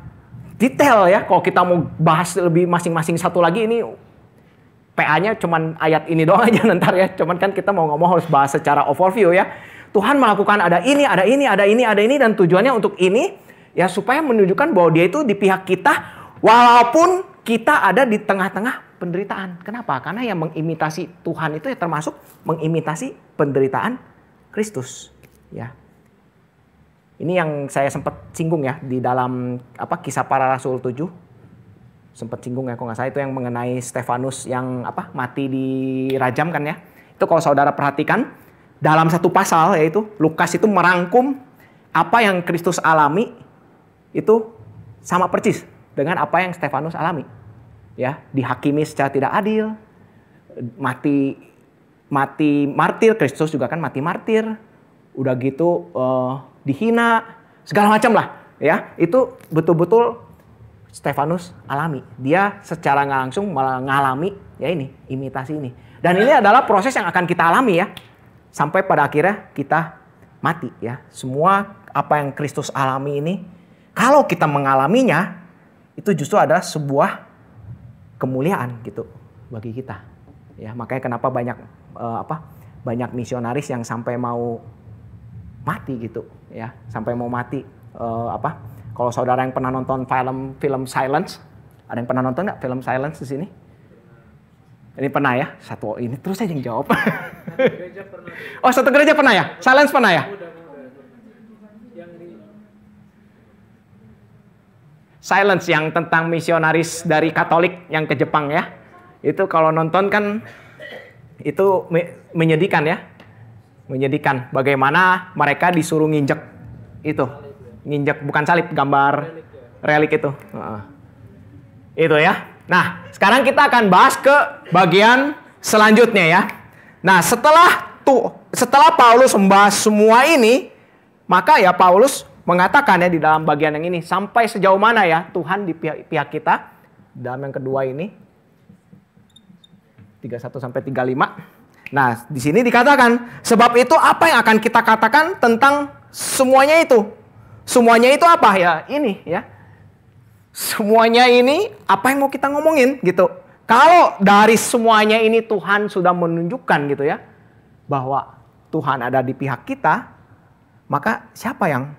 detail ya. Kalau kita mau bahas lebih masing-masing satu lagi ini PA-nya cuman ayat ini doang aja ntar ya. Cuman kan kita mau ngomong harus bahas secara overview ya. Tuhan melakukan ada ini, ada ini, ada ini, ada ini. Dan tujuannya untuk ini ya supaya menunjukkan bahwa dia itu di pihak kita. Walaupun kita ada di tengah-tengah penderitaan. Kenapa? Karena yang mengimitasi Tuhan itu ya termasuk mengimitasi penderitaan Kristus. Ya. Ini yang saya sempat singgung ya di dalam Kisah Para Rasul 7. Sempat singgung ya, kalau nggak salah itu yang mengenai Stefanus yang mati dirajam kan ya. Itu kalau saudara perhatikan dalam satu pasal yaitu Lukas itu merangkum apa yang Kristus alami itu sama persis dengan apa yang Stefanus alami. Ya, dihakimi secara tidak adil, mati martir, Kristus juga kan mati martir. Udah gitu dihina, segala macam lah ya. Itu betul-betul Stefanus alami. Dia secara nggak langsung mengalami ya ini, imitasi ini. Dan ini adalah proses yang akan kita alami ya. Sampai pada akhirnya kita mati ya. Semua apa yang Kristus alami ini, kalau kita mengalaminya, itu justru ada sebuah kemuliaan gitu bagi kita. Ya, makanya kenapa banyak misionaris yang sampai mau mati gitu ya. Sampai mau mati kalau saudara yang pernah nonton film Silence, ada yang pernah nonton nggak film Silence di sini? Ini pernah ya? Satu ini terus aja yang jawab. Gereja pernah. Oh, satu gereja pernah ya? Silence pernah ya? Silence yang tentang misionaris dari Katolik yang ke Jepang ya. Itu kalau nonton kan itu menyedihkan ya. Menyedihkan bagaimana mereka disuruh nginjek itu. Nginjek bukan salib, gambar relik itu. Itu ya. Nah, sekarang kita akan bahas ke bagian selanjutnya ya. Nah, setelah Paulus membahas semua ini, maka ya Paulus mengatakan ya di dalam bagian yang ini sampai sejauh mana ya Tuhan di pihak kita. Dalam yang kedua ini 31 sampai 35. Nah, di sini dikatakan sebab itu apa yang akan kita katakan tentang semuanya itu? Semuanya itu apa ya? Ini ya. Semuanya ini apa yang mau kita ngomongin gitu. Kalau dari semuanya ini Tuhan sudah menunjukkan gitu ya. Bahwa Tuhan ada di pihak kita. Maka siapa yang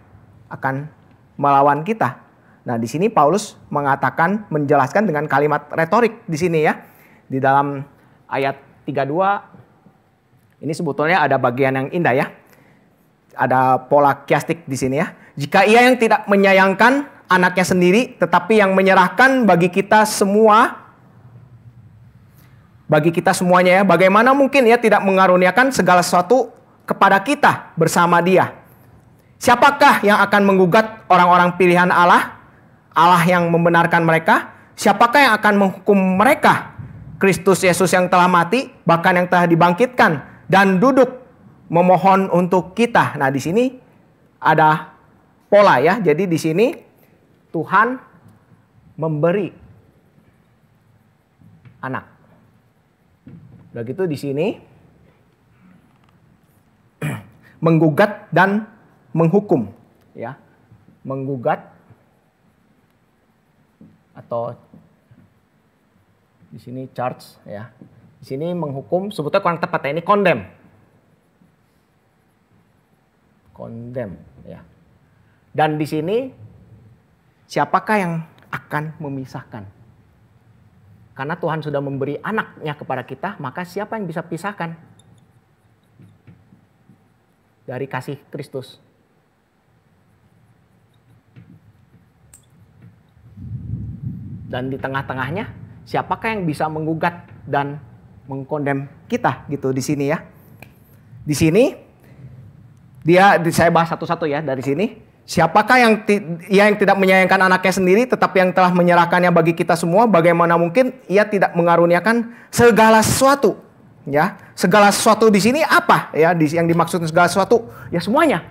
akan melawan kita? Nah, di sini Paulus mengatakan, menjelaskan dengan kalimat retorik di sini ya. Di dalam ayat 32. Ini sebetulnya ada bagian yang indah ya. Ada pola kiastik di sini ya. Jika ia yang tidak menyayangkan anaknya sendiri, tetapi yang menyerahkan bagi kita semuanya ya, bagaimana mungkin ia tidak mengaruniakan segala sesuatu kepada kita bersama dia? Siapakah yang akan menggugat orang-orang pilihan Allah? Allah yang membenarkan mereka? Siapakah yang akan menghukum mereka? Kristus Yesus yang telah mati, bahkan yang telah dibangkitkan dan duduk memohon untuk kita. Nah, di sini ada pola ya. Jadi di sini Tuhan memberi anak. Begitu di sini menggugat dan menghukum ya. Menggugat atau di sini charge ya. Di sini menghukum, sebetulnya kurang tepat ya, ini condemn. Condemn ya. Dan di sini siapakah yang akan memisahkan? Karena Tuhan sudah memberi anaknya kepada kita, maka siapa yang bisa pisahkan dari kasih Kristus? Dan di tengah-tengahnya, siapakah yang bisa menggugat dan mengkondem kita gitu di sini ya? Di sini saya bahas satu-satu ya dari sini. Siapakah yang tidak menyayangkan anaknya sendiri, tetapi yang telah menyerahkannya bagi kita semua? Bagaimana mungkin ia tidak mengaruniakan segala sesuatu? Ya, segala sesuatu di sini apa? Ya, yang dimaksud segala sesuatu, ya semuanya.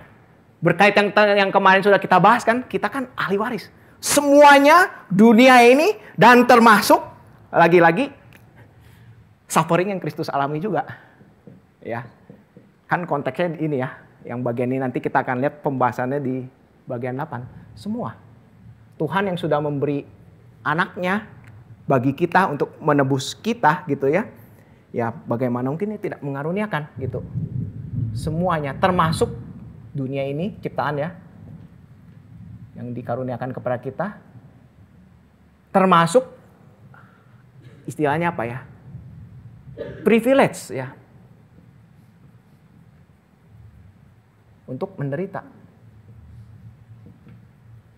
Berkaitan yang kemarin sudah kita bahas kan, kita kan ahli waris. Semuanya dunia ini dan termasuk lagi-lagi suffering yang Kristus alami juga. Ya, kan konteksnya ini ya. Yang bagian ini nanti kita akan lihat pembahasannya di bagian 8. Semua. Tuhan yang sudah memberi anaknya bagi kita untuk menebus kita gitu ya. Ya bagaimana mungkin ini tidak mengaruniakan gitu. Semuanya termasuk dunia ini ciptaan ya. Yang dikaruniakan kepada kita. Termasuk istilahnya apa ya? Privilege ya. Untuk menderita.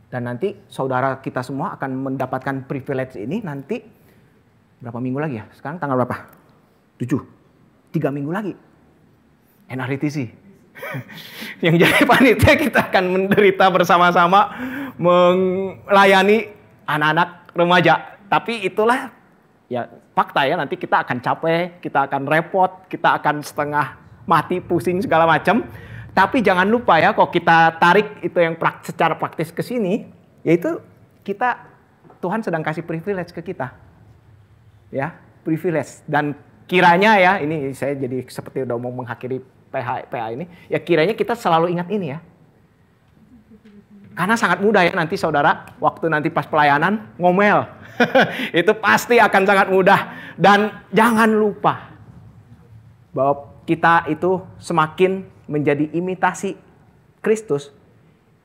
Dan nanti saudara kita semua akan mendapatkan privilege ini nanti berapa minggu lagi ya? Sekarang tanggal berapa? 7. 3 minggu lagi. NRTC. Yang jadi panitia kita akan menderita bersama-sama melayani anak-anak remaja. Tapi itulah ya fakta ya, nanti kita akan capek, kita akan repot, kita akan setengah mati, pusing segala macam. Tapi jangan lupa ya, kalau kita tarik itu yang secara praktis ke sini, yaitu Tuhan sedang kasih privilege ke kita. Ya, privilege. Dan kiranya ya, ini saya jadi seperti udah mau mengakhiri PA ini, ya kiranya kita selalu ingat ini ya. Karena sangat mudah ya nanti saudara, waktu nanti pas pelayanan ngomel. Itu pasti akan sangat mudah. Dan jangan lupa bahwa kita itu semakin menjadi imitasi Kristus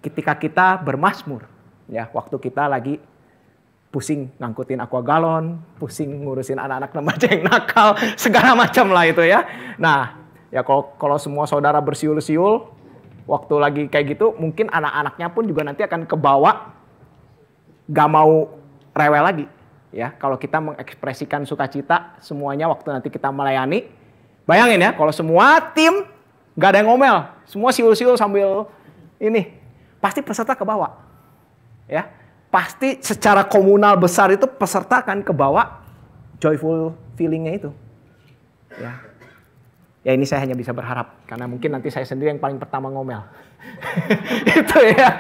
ketika kita bermazmur. Ya, waktu kita lagi pusing ngangkutin aqua galon, pusing ngurusin anak-anak remaja yang nakal, segala macam lah itu ya. Nah, ya kalau semua saudara bersiul-siul, waktu lagi kayak gitu, mungkin anak-anaknya pun juga nanti akan kebawa, gak mau rewel lagi. Ya, kalau kita mengekspresikan sukacita semuanya waktu nanti kita melayani, bayangin ya, kalau semua tim gak ada yang ngomel, semua siul-siul sambil ini, pasti peserta ke bawah. Ya, pasti secara komunal besar itu peserta akan ke bawah joyful feelingnya itu. Ya ini saya hanya bisa berharap, karena mungkin nanti saya sendiri yang paling pertama ngomel. Itu ya,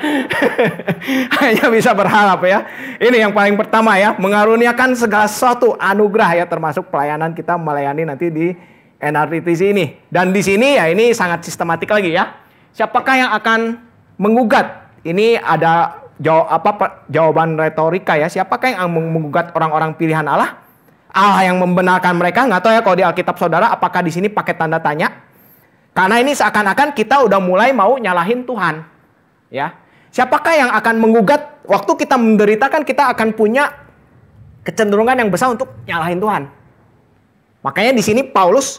hanya bisa berharap ya. Ini yang paling pertama ya, mengaruniakan segala sesuatu anugerah ya, termasuk pelayanan kita melayani nanti di NRTC ini. Dan di sini ya ini sangat sistematik lagi ya. Siapakah yang akan menggugat? Ini ada jawaban retorika ya. Siapakah yang menggugat orang-orang pilihan Allah? Allah yang membenarkan mereka. Nggak tahu ya kalau di Alkitab saudara apakah di sini pakai tanda tanya. Karena ini seakan-akan kita udah mulai mau nyalahin Tuhan. Ya. Siapakah yang akan menggugat? Waktu kita menderita kan kita akan punya kecenderungan yang besar untuk nyalahin Tuhan. Makanya di sini Paulus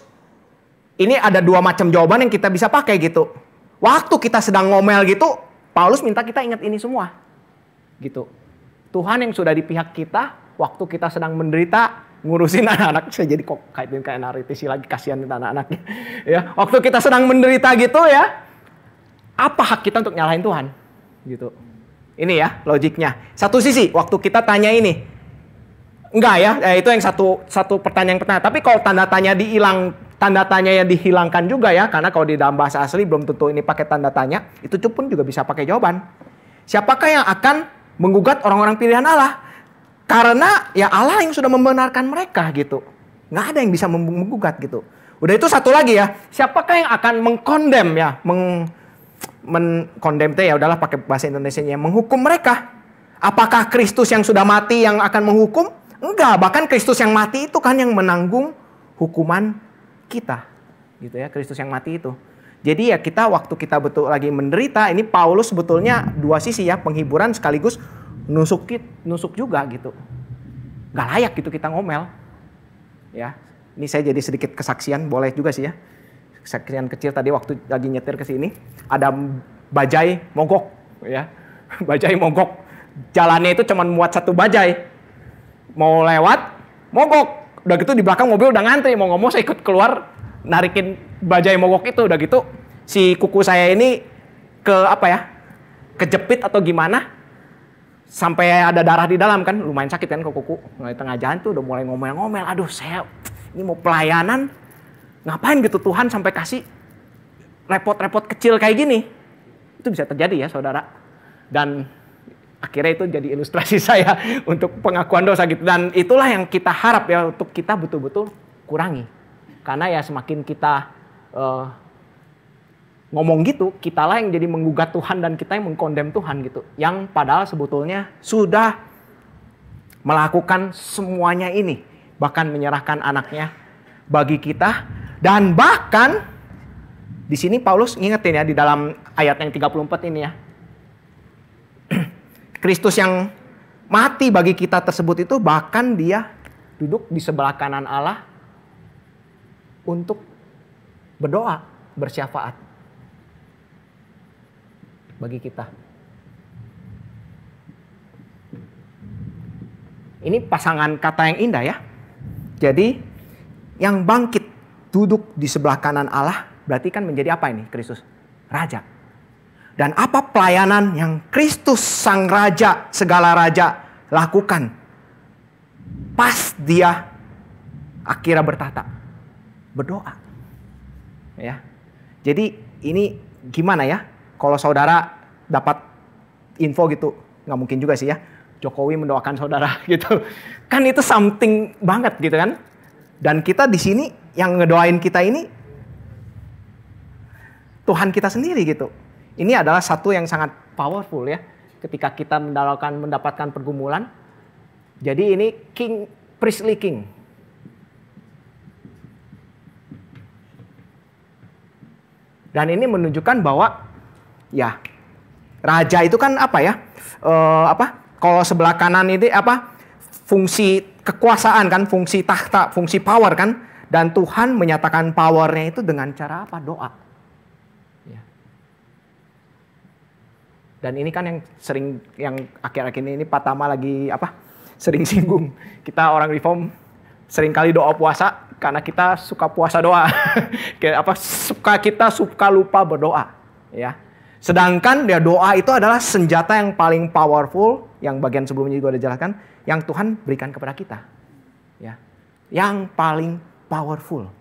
ini ada dua macam jawaban yang kita bisa pakai gitu. Waktu kita sedang ngomel gitu, Paulus minta kita ingat ini semua. Gitu. Tuhan yang sudah di pihak kita, waktu kita sedang menderita, ngurusin anak-anak. Saya jadi kok kaitin ke NRTC lagi, kasihan anak-anaknya. Ya, waktu kita sedang menderita gitu ya, apa hak kita untuk nyalahin Tuhan? Gitu. Ini ya logiknya. Satu sisi, waktu kita tanya ini, enggak ya, itu yang satu pertanyaan pertama. Tapi kalau tanda tanya yang dihilangkan juga ya, karena kalau di dalam bahasa asli belum tentu ini pakai tanda tanya, itu pun juga bisa pakai jawaban. Siapakah yang akan menggugat orang-orang pilihan Allah? Karena ya Allah yang sudah membenarkan mereka gitu. Nggak ada yang bisa menggugat gitu. Udah itu satu lagi ya, siapakah yang akan mengkondem ya, mengkondem ya udahlah pakai bahasa Indonesianya, menghukum mereka? Apakah Kristus yang sudah mati yang akan menghukum? Enggak, bahkan Kristus yang mati itu kan yang menanggung hukuman kita. Gitu ya, Kristus yang mati itu. Jadi ya kita waktu kita betul lagi menderita, ini Paulus sebetulnya dua sisi ya, penghiburan sekaligus nusuk juga gitu. Nggak layak gitu kita ngomel. Ya, ini saya jadi sedikit kesaksian, boleh juga sih ya. Kesaksian kecil tadi waktu lagi nyetir ke sini, ada bajai mogok, ya. Bajai mogok. Jalannya itu cuma muat satu bajai. Mau lewat, mogok. Udah gitu di belakang mobil udah ngantri, mau ngomong saya ikut keluar narikin bajai mogok itu. Udah gitu si kuku saya ini kejepit atau gimana, sampai ada darah di dalam kan, lumayan sakit kan ke kuku. Nah, di tengah jalan tuh udah mulai ngomel-ngomel, aduh saya ini mau pelayanan, ngapain gitu Tuhan sampai kasih repot-repot kecil kayak gini. Itu bisa terjadi ya saudara. Dan akhirnya itu jadi ilustrasi saya untuk pengakuan dosa gitu. Dan itulah yang kita harap ya untuk kita betul-betul kurangi. Karena ya semakin kita ngomong gitu, kitalah yang jadi menggugat Tuhan dan kita yang mengkondem Tuhan gitu. Yang padahal sebetulnya sudah melakukan semuanya ini. Bahkan menyerahkan anaknya bagi kita. Dan bahkan di sini Paulus ngingetin ya di dalam ayat yang 34 ini ya. Kristus yang mati bagi kita tersebut itu bahkan dia duduk di sebelah kanan Allah untuk berdoa, bersyafaat bagi kita. Ini pasangan kata yang indah ya. Jadi yang bangkit duduk di sebelah kanan Allah berarti kan menjadi apa ini Kristus? Raja. Dan apa pelayanan yang Kristus sang Raja, segala Raja lakukan? Pas dia akhirnya bertahta. Berdoa. Ya. Jadi ini gimana ya? Kalau saudara dapat info gitu, nggak mungkin juga sih ya. Jokowi mendoakan saudara gitu. Kan itu something banget gitu kan. Dan kita di sini yang ngedoain kita ini Tuhan kita sendiri gitu. Ini adalah satu yang sangat powerful ya. Ketika kita mendapatkan pergumulan. Jadi ini king, priestly king. Dan ini menunjukkan bahwa ya raja itu kan apa ya? Kalau sebelah kanan ini fungsi kekuasaan kan, fungsi tahta, fungsi power kan. Dan Tuhan menyatakan powernya itu dengan cara apa? Doa. Ya. Dan ini kan yang sering, yang akhir-akhir ini Pak Tama lagi sering singgung. Kita orang reform sering kali doa puasa karena kita suka puasa doa. Kita suka lupa berdoa. Ya. Sedangkan ya doa itu adalah senjata yang paling powerful, yang bagian sebelumnya juga udah jelaskan, yang Tuhan berikan kepada kita. Ya. Yang paling powerful.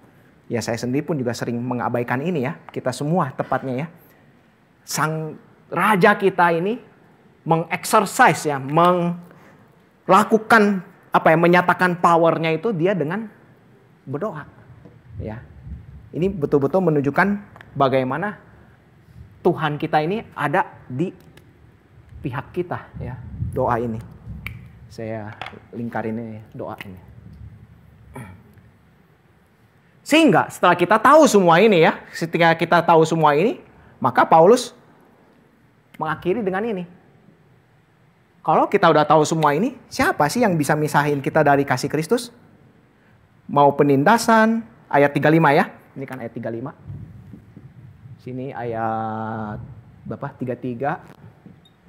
Ya saya sendiri pun juga sering mengabaikan ini ya. Kita semua tepatnya ya. Sang Raja kita ini mengexercise ya, melakukan menyatakan powernya itu dia dengan berdoa. Ya. Ini betul-betul menunjukkan bagaimana Tuhan kita ini ada di pihak kita ya. Doa ini. Saya lingkarin ini doa ini. Sehingga setelah kita tahu semua ini ya, ketika kita tahu semua ini, maka Paulus mengakhiri dengan ini. Kalau kita udah tahu semua ini, siapa sih yang bisa misahin kita dari kasih Kristus? Mau penindasan, ayat 35 ya. Ini kan ayat 35. Sini ayat berapa? 33.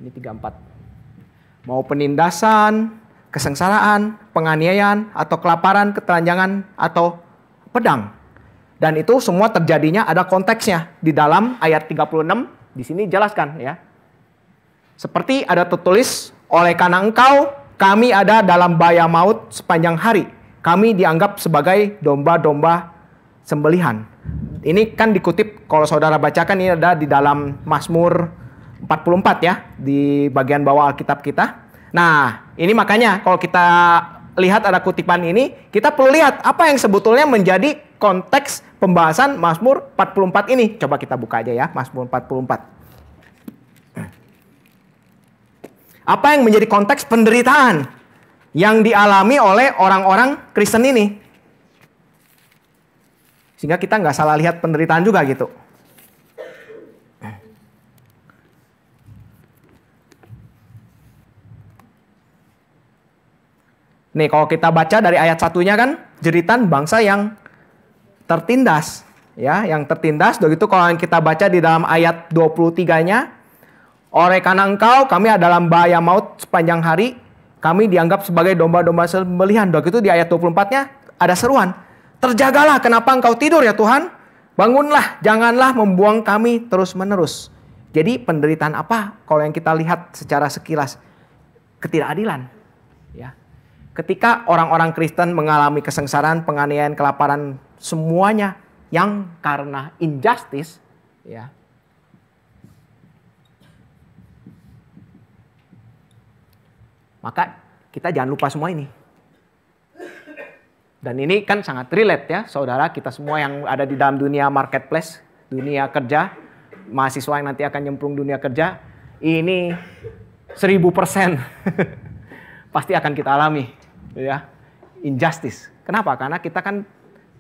Ini 34. Mau penindasan, kesengsaraan, penganiayaan, atau kelaparan, ketelanjangan, atau pedang. Dan itu semua terjadinya ada konteksnya. Di dalam ayat 36, di sini jelaskan ya. Seperti ada tertulis, oleh karena engkau, kami ada dalam bahaya maut sepanjang hari. Kami dianggap sebagai domba-domba sembelihan. Ini kan dikutip, kalau saudara bacakan ini ada di dalam Mazmur 44 ya. Di bagian bawah Alkitab kita. Nah, ini makanya kalau kita lihat ada kutipan ini, kita perlu lihat apa yang sebetulnya menjadi konteks pembahasan Mazmur 44 ini. Coba kita buka aja ya, Mazmur 44. Apa yang menjadi konteks penderitaan yang dialami oleh orang-orang Kristen ini. Sehingga kita nggak salah lihat penderitaan juga gitu. Nih kalau kita baca dari ayat 1-nya kan, jeritan bangsa yang tertindas. Ya, yang tertindas. Begitu kalau kita baca di dalam ayat 23-nya, oleh karena engkau kami adalah bahaya maut sepanjang hari, kami dianggap sebagai domba-domba sembelihan. Begitu di ayat 24-nya ada seruan. Terjagalah, kenapa engkau tidur ya Tuhan? Bangunlah, janganlah membuang kami terus-menerus. Jadi penderitaan apa kalau yang kita lihat secara sekilas? Ketidakadilan. Ya. Ketika orang-orang Kristen mengalami kesengsaraan, penganiayaan, kelaparan, semuanya yang karena injustice, ya. Maka kita jangan lupa semua ini. Dan ini kan sangat relate ya, saudara, kita semua yang ada di dalam dunia marketplace, dunia kerja, mahasiswa yang nanti akan nyemplung dunia kerja, ini 1000% pasti akan kita alami, ya, injustice. Kenapa? Karena kita kan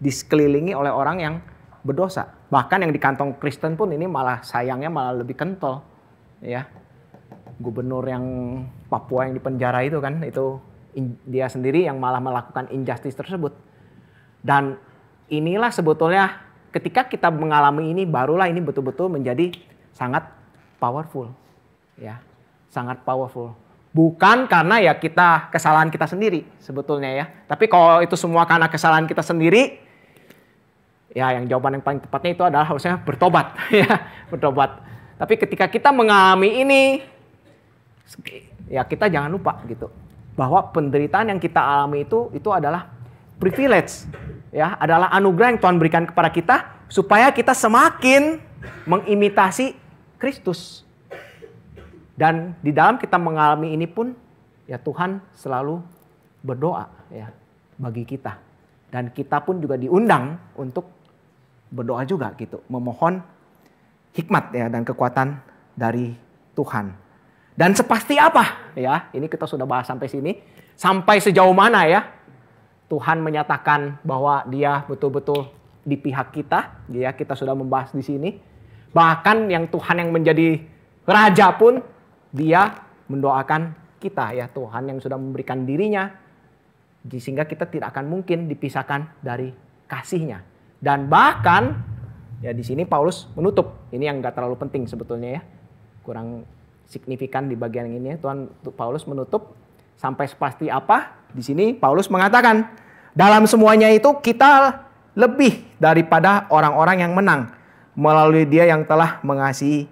disekelilingi oleh orang yang berdosa. Bahkan yang di kantong Kristen pun ini malah sayangnya malah lebih kental, ya. Gubernur yang Papua yang dipenjara itu kan, itu dia sendiri yang malah melakukan injustice tersebut. Dan inilah sebetulnya ketika kita mengalami ini, barulah ini betul-betul menjadi sangat powerful, ya, sangat powerful. Bukan karena ya kesalahan kita sendiri sebetulnya ya. Tapi kalau itu semua karena kesalahan kita sendiri, ya yang jawaban yang paling tepatnya itu adalah harusnya bertobat, ya, bertobat. Tapi ketika kita mengalami ini, ya kita jangan lupa gitu bahwa penderitaan yang kita alami itu adalah privilege, ya, adalah anugerah yang Tuhan berikan kepada kita supaya kita semakin mengimitasi Kristus. Dan di dalam kita mengalami ini pun, ya Tuhan selalu berdoa ya bagi kita. Dan kita pun juga diundang untuk berdoa juga gitu, memohon hikmat ya dan kekuatan dari Tuhan. Dan sepasti apa ya, ini kita sudah bahas sampai sini, sampai sejauh mana ya Tuhan menyatakan bahwa Dia betul-betul di pihak kita, ya kita sudah membahas di sini. Bahkan yang Tuhan yang menjadi raja pun Dia mendoakan kita ya, Tuhan yang sudah memberikan dirinya sehingga kita tidak akan mungkin dipisahkan dari kasih-Nya. Dan bahkan ya di sini Paulus menutup, ini yang enggak terlalu penting sebetulnya ya, kurang signifikan di bagian ini ya. Paulus menutup sampai sepasti apa? Di sini Paulus mengatakan dalam semuanya itu kita lebih daripada orang-orang yang menang melalui Dia yang telah mengasihi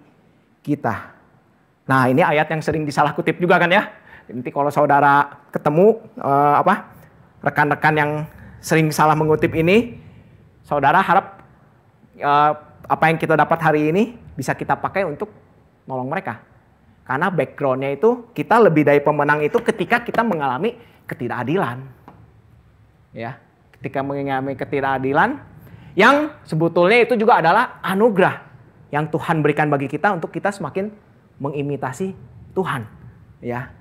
kita. Nah ini ayat yang sering disalah kutip juga kan ya. Nanti kalau saudara ketemu rekan-rekan yang sering salah mengutip ini, saudara harap apa yang kita dapat hari ini bisa kita pakai untuk nolong mereka. Karena backgroundnya itu kita lebih dari pemenang itu ketika kita mengalami ketidakadilan. Ya, ketika mengalami ketidakadilan yang sebetulnya itu juga adalah anugerah yang Tuhan berikan bagi kita untuk kita semakin mengimitasi Tuhan, ya.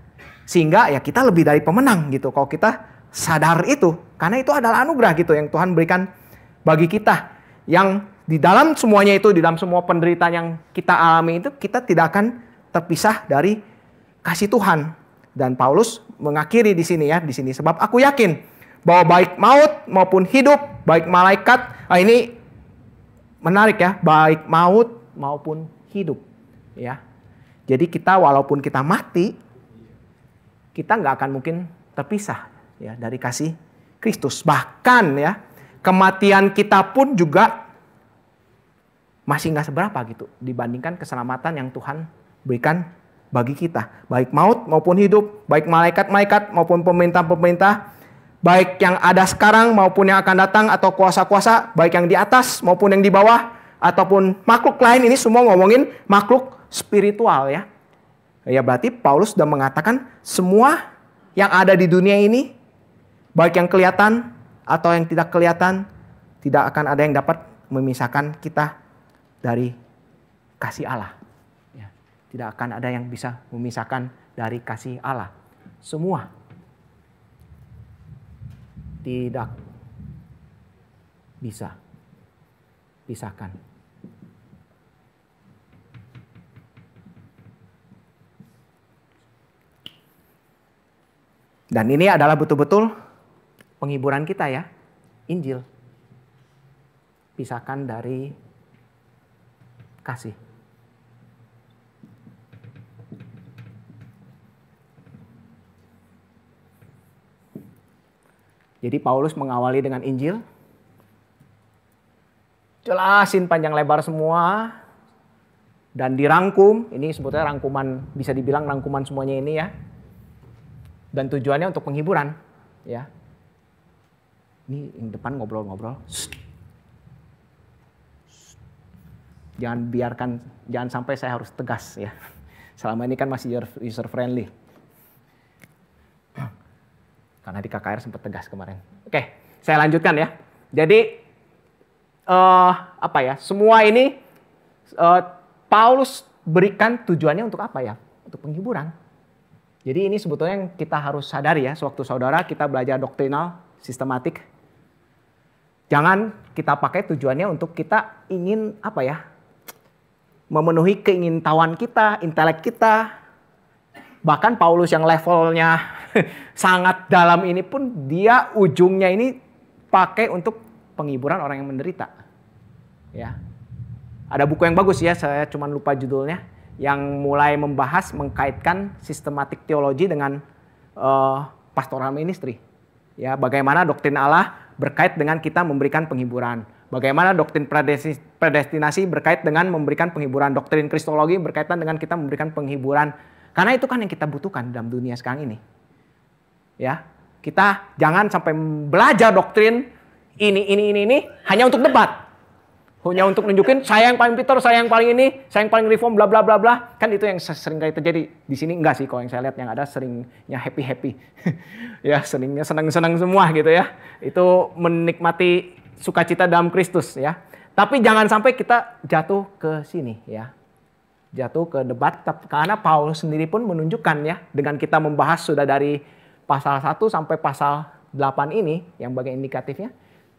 Sehingga ya kita lebih dari pemenang gitu kalau kita sadar itu, karena itu adalah anugerah gitu yang Tuhan berikan bagi kita. Yang di dalam semuanya itu, di dalam semua penderitaan yang kita alami itu, kita tidak akan terpisah dari kasih Tuhan. Dan Paulus mengakhiri di sini ya, di sini sebab aku yakin bahwa baik maut maupun hidup, baik malaikat, ini menarik ya, baik maut maupun hidup, ya. Jadi kita walaupun kita mati, kita nggak akan mungkin terpisah ya dari kasih Kristus. Bahkan ya kematian kita pun juga masih nggak seberapa gitu dibandingkan keselamatan yang Tuhan berikan bagi kita. Baik maut maupun hidup, baik malaikat-malaikat maupun pemerintah-pemerintah, baik yang ada sekarang maupun yang akan datang atau kuasa-kuasa, baik yang di atas maupun yang di bawah, ataupun makhluk lain, ini semua ngomongin makhluk spiritual ya. Ya berarti Paulus sudah mengatakan semua yang ada di dunia ini, baik yang kelihatan atau yang tidak kelihatan, tidak akan ada yang dapat memisahkan kita dari kasih Allah. Ya, tidak akan ada yang bisa memisahkan dari kasih Allah. Semua tidak bisa pisahkan. Dan ini adalah betul-betul penghiburan kita ya, Injil. Pisahkan dari kasih. Jadi Paulus mengawali dengan Injil. Jelasin panjang lebar semua. Dan dirangkum, ini sebetulnya rangkuman, bisa dibilang rangkuman semuanya ini ya. Dan tujuannya untuk penghiburan. Ya. Ini yang depan ngobrol-ngobrol. Jangan sampai saya harus tegas ya. Selama ini kan masih user friendly. Karena di KKR sempat tegas kemarin. Oke, saya lanjutkan ya. Jadi semua ini Paulus berikan tujuannya untuk apa ya? Untuk penghiburan. Jadi ini sebetulnya yang kita harus sadari ya, sewaktu saudara kita belajar doktrinal, sistematik. Jangan kita pakai tujuannya untuk kita ingin memenuhi keingintahuan kita, intelek kita. Bahkan Paulus yang levelnya sangat dalam ini pun dia ujungnya ini pakai untuk penghiburan orang yang menderita. Ya. Ada buku yang bagus ya, saya cuma lupa judulnya, yang mulai membahas mengkaitkan sistematik teologi dengan pastoral ministry. Ya, bagaimana doktrin Allah berkait dengan kita memberikan penghiburan. Bagaimana doktrin predestinasi berkait dengan memberikan penghiburan. Doktrin kristologi berkaitan dengan kita memberikan penghiburan. Karena itu kan yang kita butuhkan dalam dunia sekarang ini. Ya, kita jangan sampai belajar doktrin ini hanya untuk debat. Hanya untuk nunjukin saya yang paling pintar, saya yang paling ini, saya yang paling reform, bla bla bla bla. Kan itu yang sering kali terjadi. Di sini enggak sih, kalau yang saya lihat yang ada seringnya happy. Ya, seringnya senang-senang semua gitu ya. Itu menikmati sukacita dalam Kristus ya. Tapi jangan sampai kita jatuh ke sini ya. Jatuh ke debat, karena Paulus sendiri pun menunjukkan ya, dengan kita membahas sudah dari pasal 1 sampai pasal 8 ini yang bagian indikatifnya,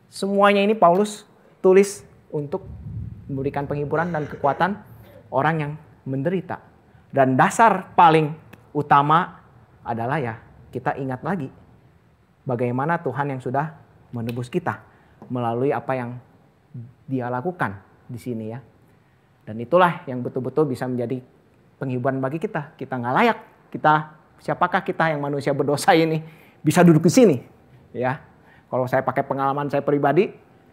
semuanya ini Paulus tulis untuk memberikan penghiburan dan kekuatan orang yang menderita. Dan dasar paling utama adalah ya, kita ingat lagi bagaimana Tuhan yang sudah menebus kita melalui apa yang Dia lakukan di sini ya. Dan itulah yang betul-betul bisa menjadi penghiburan bagi kita. Kita nggak layak. Siapakah kita yang manusia berdosa ini bisa duduk di sini? Ya, kalau saya pakai pengalaman saya pribadi,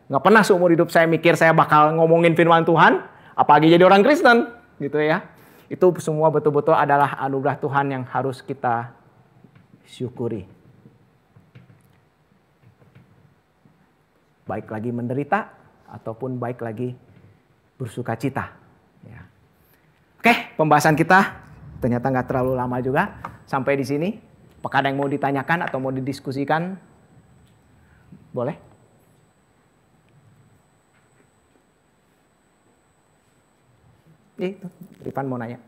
nggak pernah seumur hidup saya mikir saya bakal ngomongin firman Tuhan, apalagi jadi orang Kristen, gitu ya. Itu semua betul-betul adalah anugerah Tuhan yang harus kita syukuri. Baik lagi menderita ataupun baik lagi bersukacita. Ya. Oke, pembahasan kita ternyata nggak terlalu lama juga. Sampai di sini. Apakah ada yang mau ditanyakan atau mau didiskusikan? Boleh? Itu, Rifan mau nanya.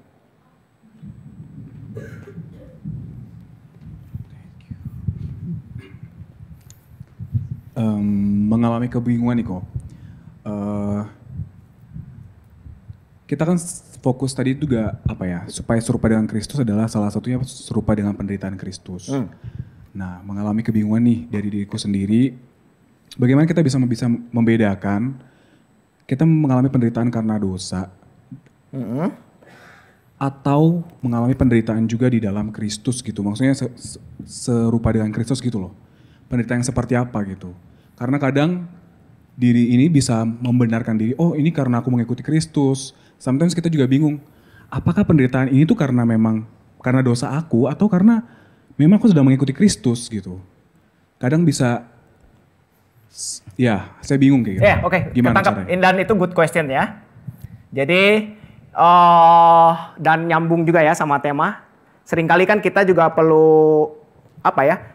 Mengalami kebingungan nih kok. Kita kan fokus tadi juga supaya serupa dengan Kristus adalah salah satunya serupa dengan penderitaan Kristus. Nah, mengalami kebingungan nih dari diriku sendiri, bagaimana kita bisa membedakan kita mengalami penderitaan karena dosa atau mengalami penderitaan juga di dalam Kristus gitu. Maksudnya serupa dengan Kristus gitu loh. Penderitaan yang seperti apa gitu. Karena kadang diri ini bisa membenarkan diri, oh ini karena aku mengikuti Kristus. Sometimes kita juga bingung, apakah penderitaan ini tuh karena dosa aku atau karena memang aku sudah mengikuti Kristus gitu. Kadang bisa, ya saya bingung kayak gitu. Ya, oke. Gimana Ketangkap. caranya? Dan itu good question ya. Jadi, dan nyambung juga ya sama tema. Seringkali kan kita juga perlu,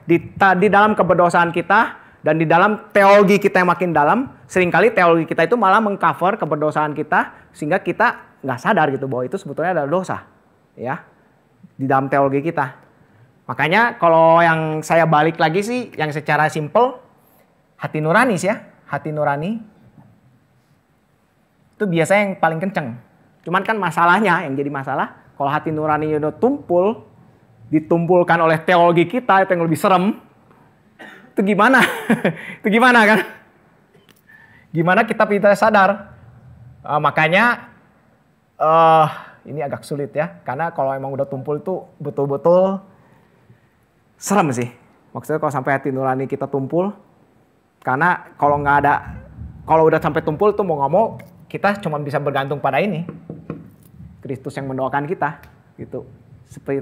di dalam keberdosaan kita, dan di dalam teologi kita yang makin dalam, seringkali teologi kita itu malah mengcover keberdosaan kita, sehingga kita nggak sadar gitu bahwa itu sebetulnya adalah dosa, ya, di dalam teologi kita. Makanya kalau yang saya balik lagi sih, yang secara simple, hati nurani sih ya, hati nurani itu biasanya yang paling kenceng. Cuman kan masalahnya, yang jadi masalah, kalau hati nurani udah tumpul, ditumpulkan oleh teologi kita itu yang lebih serem, itu gimana? Itu gimana kan? Gimana kita bisa sadar? Makanya ini agak sulit ya, karena kalau emang udah tumpul itu betul-betul serem sih. Maksudnya kalau sampai hati nurani kita tumpul, karena kalau nggak ada, kalau udah sampai tumpul tuh mau nggak mau kita cuma bisa bergantung pada ini, Kristus yang mendoakan kita, gitu.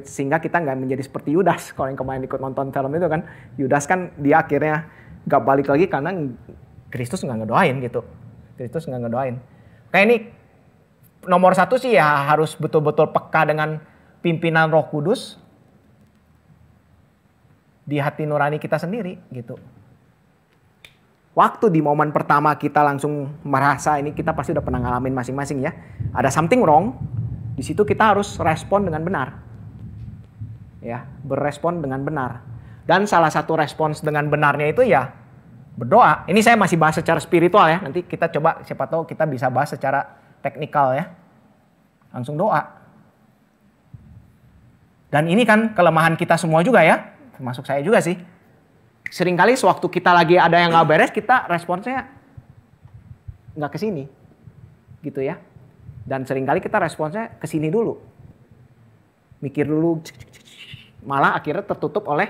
Sehingga kita nggak menjadi seperti Yudas. Kalau yang kemarin ikut nonton film itu kan, Yudas kan dia akhirnya nggak balik lagi karena Kristus nggak ngedoain gitu. Kristus nggak ngedoain. Kayak ini nomor satu sih ya harus betul-betul peka dengan pimpinan Roh Kudus di hati nurani kita sendiri gitu. Waktu di momen pertama kita langsung merasa ini, kita pasti udah pernah ngalamin masing-masing ya. Ada something wrong, di situ kita harus respon dengan benar. Ya, berespon dengan benar. Dan salah satu respons dengan benarnya itu ya berdoa. Ini saya masih bahas secara spiritual ya. Nanti kita coba, siapa tahu kita bisa bahas secara teknikal ya. Langsung doa. Dan ini kan kelemahan kita semua juga ya. Termasuk saya juga sih. Seringkali sewaktu kita lagi ada yang nggak beres, kita responsnya nggak ke sini. Gitu ya. Dan seringkali kita responsnya ke sini dulu. Mikir dulu. Malah akhirnya tertutup oleh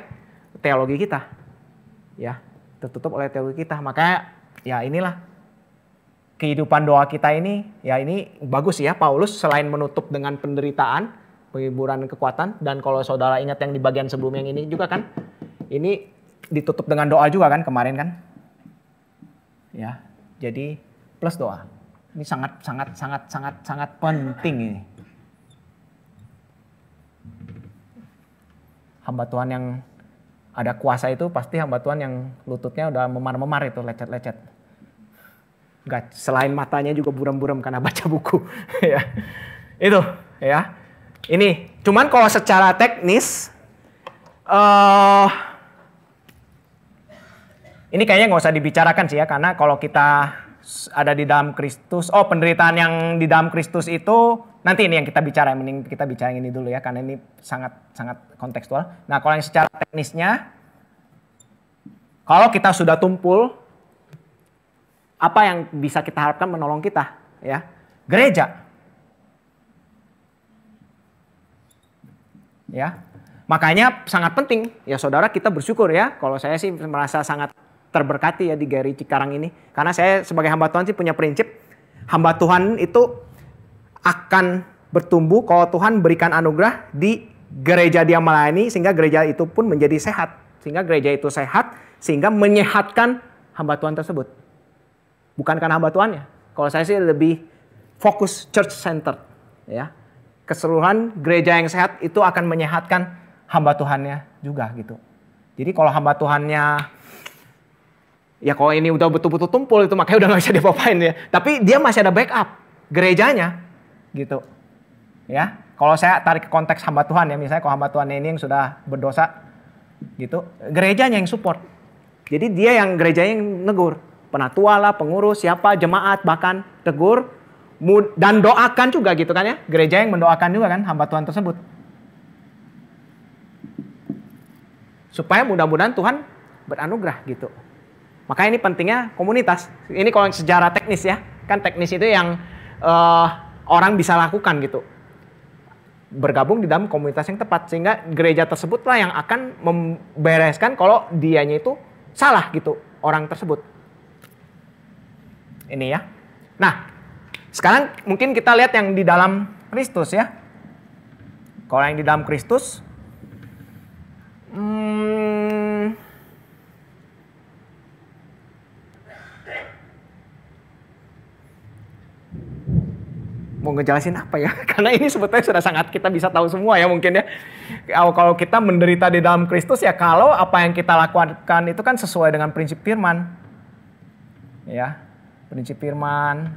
teologi kita. Ya, tertutup oleh teologi kita. Makanya ya inilah kehidupan doa kita ini, ya ini bagus ya. Paulus selain menutup dengan penderitaan, penghiburan kekuatan, dan kalau saudara ingat yang di bagian sebelum yang ini juga kan, ini ditutup dengan doa juga kan kemarin kan. Ya, jadi plus doa. Ini sangat penting ini. Hamba Tuhan yang ada kuasa itu pasti hamba Tuhan yang lututnya udah memar-memar itu, lecet-lecet. Enggak, selain matanya juga buram-buram karena baca buku. Ya. Itu ya. Ini cuman kalau secara teknis ini kayaknya nggak usah dibicarakan sih ya, karena kalau kita ada di dalam Kristus, penderitaan yang di dalam Kristus itu nanti ini yang kita bicara, mending kita bicara ini dulu ya, karena ini sangat kontekstual. Nah, kalau yang secara teknisnya, kalau kita sudah tumpul, apa yang bisa kita harapkan menolong kita ya? Gereja. Ya. Makanya sangat penting ya saudara, kita bersyukur ya. Kalau saya sih merasa sangat terberkati ya di GRI Cikarang ini. Karena saya sebagai hamba Tuhan sih punya prinsip, hamba Tuhan itu akan bertumbuh kalau Tuhan berikan anugerah di gereja dia melayani, sehingga gereja itu pun menjadi sehat. Sehingga gereja itu sehat, sehingga menyehatkan hamba Tuhan tersebut. Bukan karena hamba Tuhannya. Kalau saya sih lebih fokus church center. Ya. Keseluruhan gereja yang sehat itu akan menyehatkan hamba Tuhannya juga gitu. Jadi kalau hamba Tuhannya, ya kalau ini udah betul-betul tumpul itu makanya udah gak bisa diapa-apain ya. Tapi dia masih ada backup gerejanya gitu. Ya, kalau saya tarik ke konteks hamba Tuhan ya, misalnya kalau hamba Tuhan ini yang sudah berdosa gitu, gerejanya yang support. Jadi dia yang gerejanya yang negur, penatua lah, pengurus, siapa, jemaat bahkan tegur dan doakan juga gitu kan ya. Gereja yang mendoakan juga kan hamba Tuhan tersebut. Supaya mudah-mudahan Tuhan beranugerah gitu. Makanya ini pentingnya komunitas. Ini kalau sejarah teknis ya. Kan teknis itu yang orang bisa lakukan gitu. Bergabung di dalam komunitas yang tepat. Sehingga gereja tersebutlah yang akan membereskan kalau dianya itu salah gitu. Orang tersebut. Ini ya. Nah, sekarang mungkin kita lihat yang di dalam Kristus ya. Kalau yang di dalam Kristus, mau ngejelasin apa ya? Karena ini sebetulnya sudah sangat kita bisa tahu semua ya mungkin ya. Kalau kita menderita di dalam Kristus ya, kalau apa yang kita lakukan itu kan sesuai dengan prinsip firman. Ya, prinsip firman.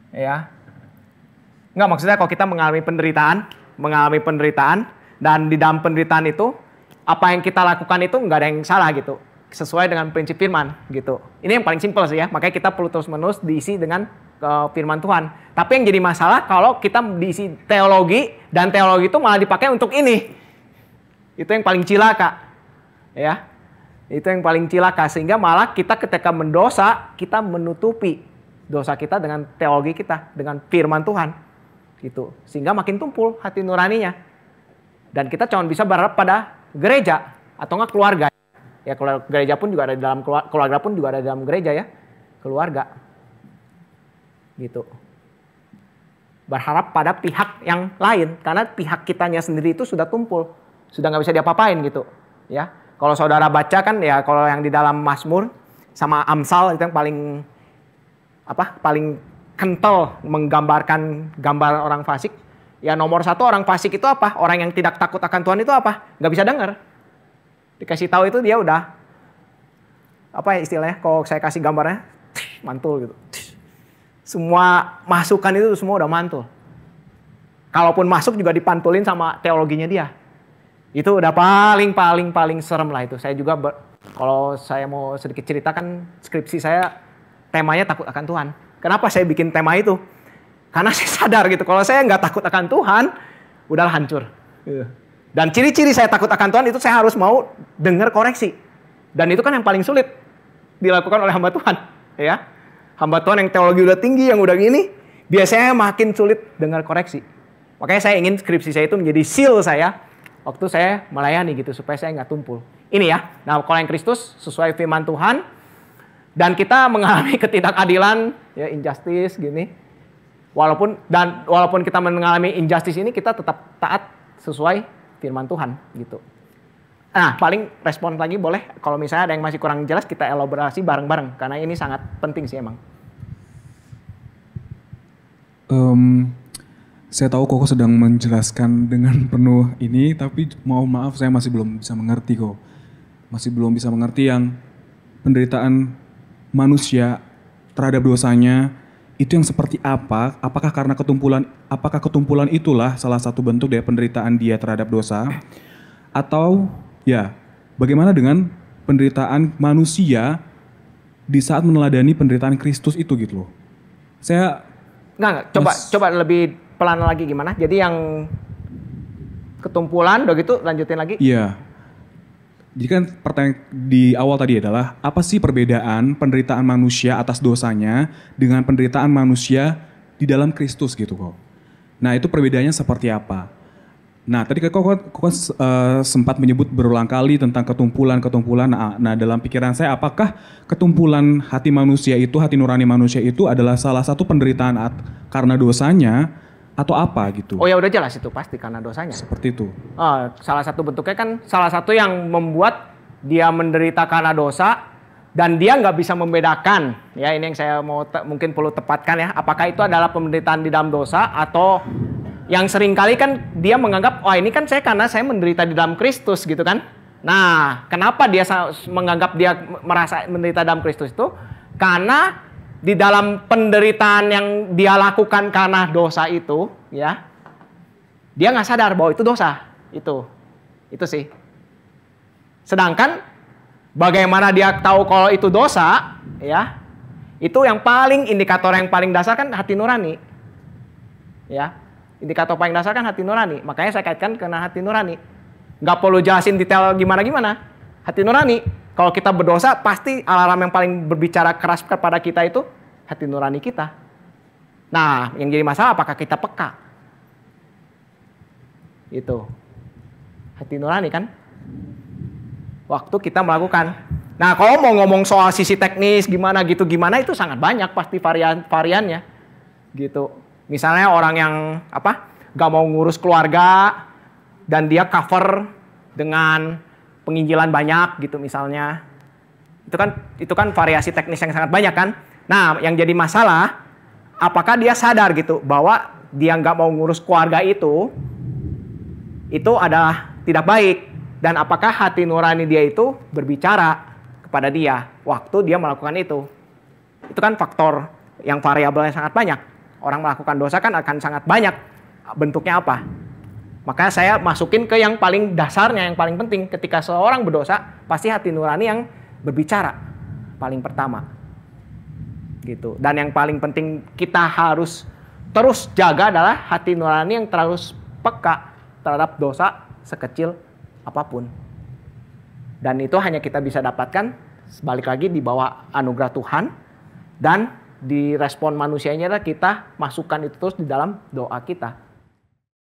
Ya. Enggak, maksudnya kalau kita mengalami penderitaan dan di dalam penderitaan itu apa yang kita lakukan itu enggak ada yang salah gitu. Sesuai dengan prinsip firman gitu. Ini yang paling simpel sih ya. Makanya kita perlu terus-menerus diisi dengan firman Tuhan. Tapi yang jadi masalah kalau kita diisi teologi dan teologi itu malah dipakai untuk ini. Itu yang paling cilaka. Ya. Itu yang paling cilaka sehingga malah kita ketika mendosa, kita menutupi dosa kita dengan teologi kita, dengan firman Tuhan. Gitu. Sehingga makin tumpul hati nuraninya. Dan kita cuma bisa berharap pada gereja atau enggak keluarga. Ya gereja pun juga ada di dalam keluarga pun juga ada di dalam gereja ya. Keluarga. Gitu. Berharap pada pihak yang lain karena pihak kitanya sendiri itu sudah tumpul, sudah nggak bisa diapa-apain gitu ya. Kalau saudara baca kan ya, kalau yang di dalam Mazmur sama Amsal itu yang paling kental menggambarkan gambar orang fasik. Ya nomor satu orang fasik itu apa? Orang yang tidak takut akan Tuhan itu apa? Nggak bisa dengar. Dikasih tahu itu dia udah apa ya istilahnya? Kalau saya kasih gambarnya mantul gitu. Semua masukan itu semua udah mantul. Kalaupun masuk juga dipantulin sama teologinya dia. Itu udah paling serem lah itu. Saya juga kalau saya mau sedikit ceritakan skripsi saya temanya takut akan Tuhan. Kenapa saya bikin tema itu? Karena saya sadar gitu. Kalau saya nggak takut akan Tuhan, udahlah hancur. Dan ciri-ciri saya takut akan Tuhan itu saya harus mau dengar koreksi. Dan itu kan yang paling sulit dilakukan oleh hamba Tuhan. Ya. Hamba Tuhan yang teologi udah tinggi, yang udah gini, biasanya makin sulit dengar koreksi. Makanya saya ingin skripsi saya itu menjadi seal saya waktu saya melayani gitu, supaya saya nggak tumpul. Ini ya, nah kalau yang Kristus sesuai firman Tuhan, dan kita mengalami ketidakadilan, ya injustice gini. Walaupun kita mengalami injustice ini, kita tetap taat sesuai firman Tuhan gitu. Nah, paling respon lagi boleh. Kalau misalnya ada yang masih kurang jelas, kita elaborasi bareng-bareng. Karena ini sangat penting sih emang. Saya tahu Koko sedang menjelaskan dengan penuh ini, tapi mohon maaf saya masih belum bisa mengerti kok. Masih belum bisa mengerti yang penderitaan manusia terhadap dosanya itu yang seperti apa? Apakah karena ketumpulan itulah salah satu bentuk dari penderitaan dia terhadap dosa? Atau ya, bagaimana dengan penderitaan manusia di saat meneladani penderitaan Kristus itu gitu loh. Saya Enggak, coba lebih pelan lagi gimana? Jadi yang ketumpulan udah gitu lanjutin lagi. Iya. Jadi kan pertanyaan di awal tadi adalah apa sih perbedaan penderitaan manusia atas dosanya dengan penderitaan manusia di dalam Kristus gitu kok. Nah, itu perbedaannya seperti apa? Nah, tadi kok sempat menyebut berulang kali tentang ketumpulan. Nah, dalam pikiran saya, apakah ketumpulan hati manusia itu, hati nurani manusia itu adalah salah satu penderitaan karena dosanya atau apa gitu? Oh ya udah jelas itu pasti karena dosanya. Seperti itu. Salah satu bentuknya kan, salah satu yang membuat dia menderita karena dosa dan dia nggak bisa membedakan. Ya ini yang saya mau mungkin perlu tepatkan ya. Apakah itu adalah penderitaan di dalam dosa atau yang sering kali kan dia menganggap, wah ini kan karena saya menderita di dalam Kristus gitu kan. Nah, kenapa dia menganggap dia merasa menderita dalam Kristus itu? Karena di dalam penderitaan yang dia lakukan karena dosa itu, ya, dia nggak sadar bahwa itu dosa. Itu sih. Sedangkan bagaimana dia tahu kalau itu dosa, ya, itu yang paling indikator yang paling dasar kan hati nurani, ya. Indikator paling dasar kan hati nurani. Makanya saya kaitkan kena hati nurani. Nggak perlu jelasin detail gimana-gimana. Hati nurani. Kalau kita berdosa, pasti alarm yang paling berbicara keras kepada kita itu hati nurani kita. Nah, yang jadi masalah apakah kita peka? Itu. Hati nurani kan? Waktu kita melakukan. Nah, kalau mau ngomong soal sisi teknis gimana itu sangat banyak pasti variannya. Gitu. Misalnya orang yang gak mau ngurus keluarga dan dia cover dengan penginjilan banyak gitu misalnya. Itu kan variasi teknis yang sangat banyak kan. Nah, yang jadi masalah apakah dia sadar gitu bahwa dia gak mau ngurus keluarga itu adalah tidak baik, dan apakah hati nurani dia itu berbicara kepada dia waktu dia melakukan itu. Itu kan faktor yang variabelnya sangat banyak. Orang melakukan dosa kan akan sangat banyak bentuknya apa. Maka saya masukin ke yang paling dasarnya, yang paling penting. Ketika seorang berdosa, pasti hati nurani yang berbicara paling pertama. gitu. Dan yang paling penting kita harus terus jaga adalah hati nurani yang terus peka terhadap dosa sekecil apapun. Dan itu hanya kita bisa dapatkan balik lagi di bawah anugerah Tuhan, dan di respon manusianya adalah kita masukkan itu terus di dalam doa kita.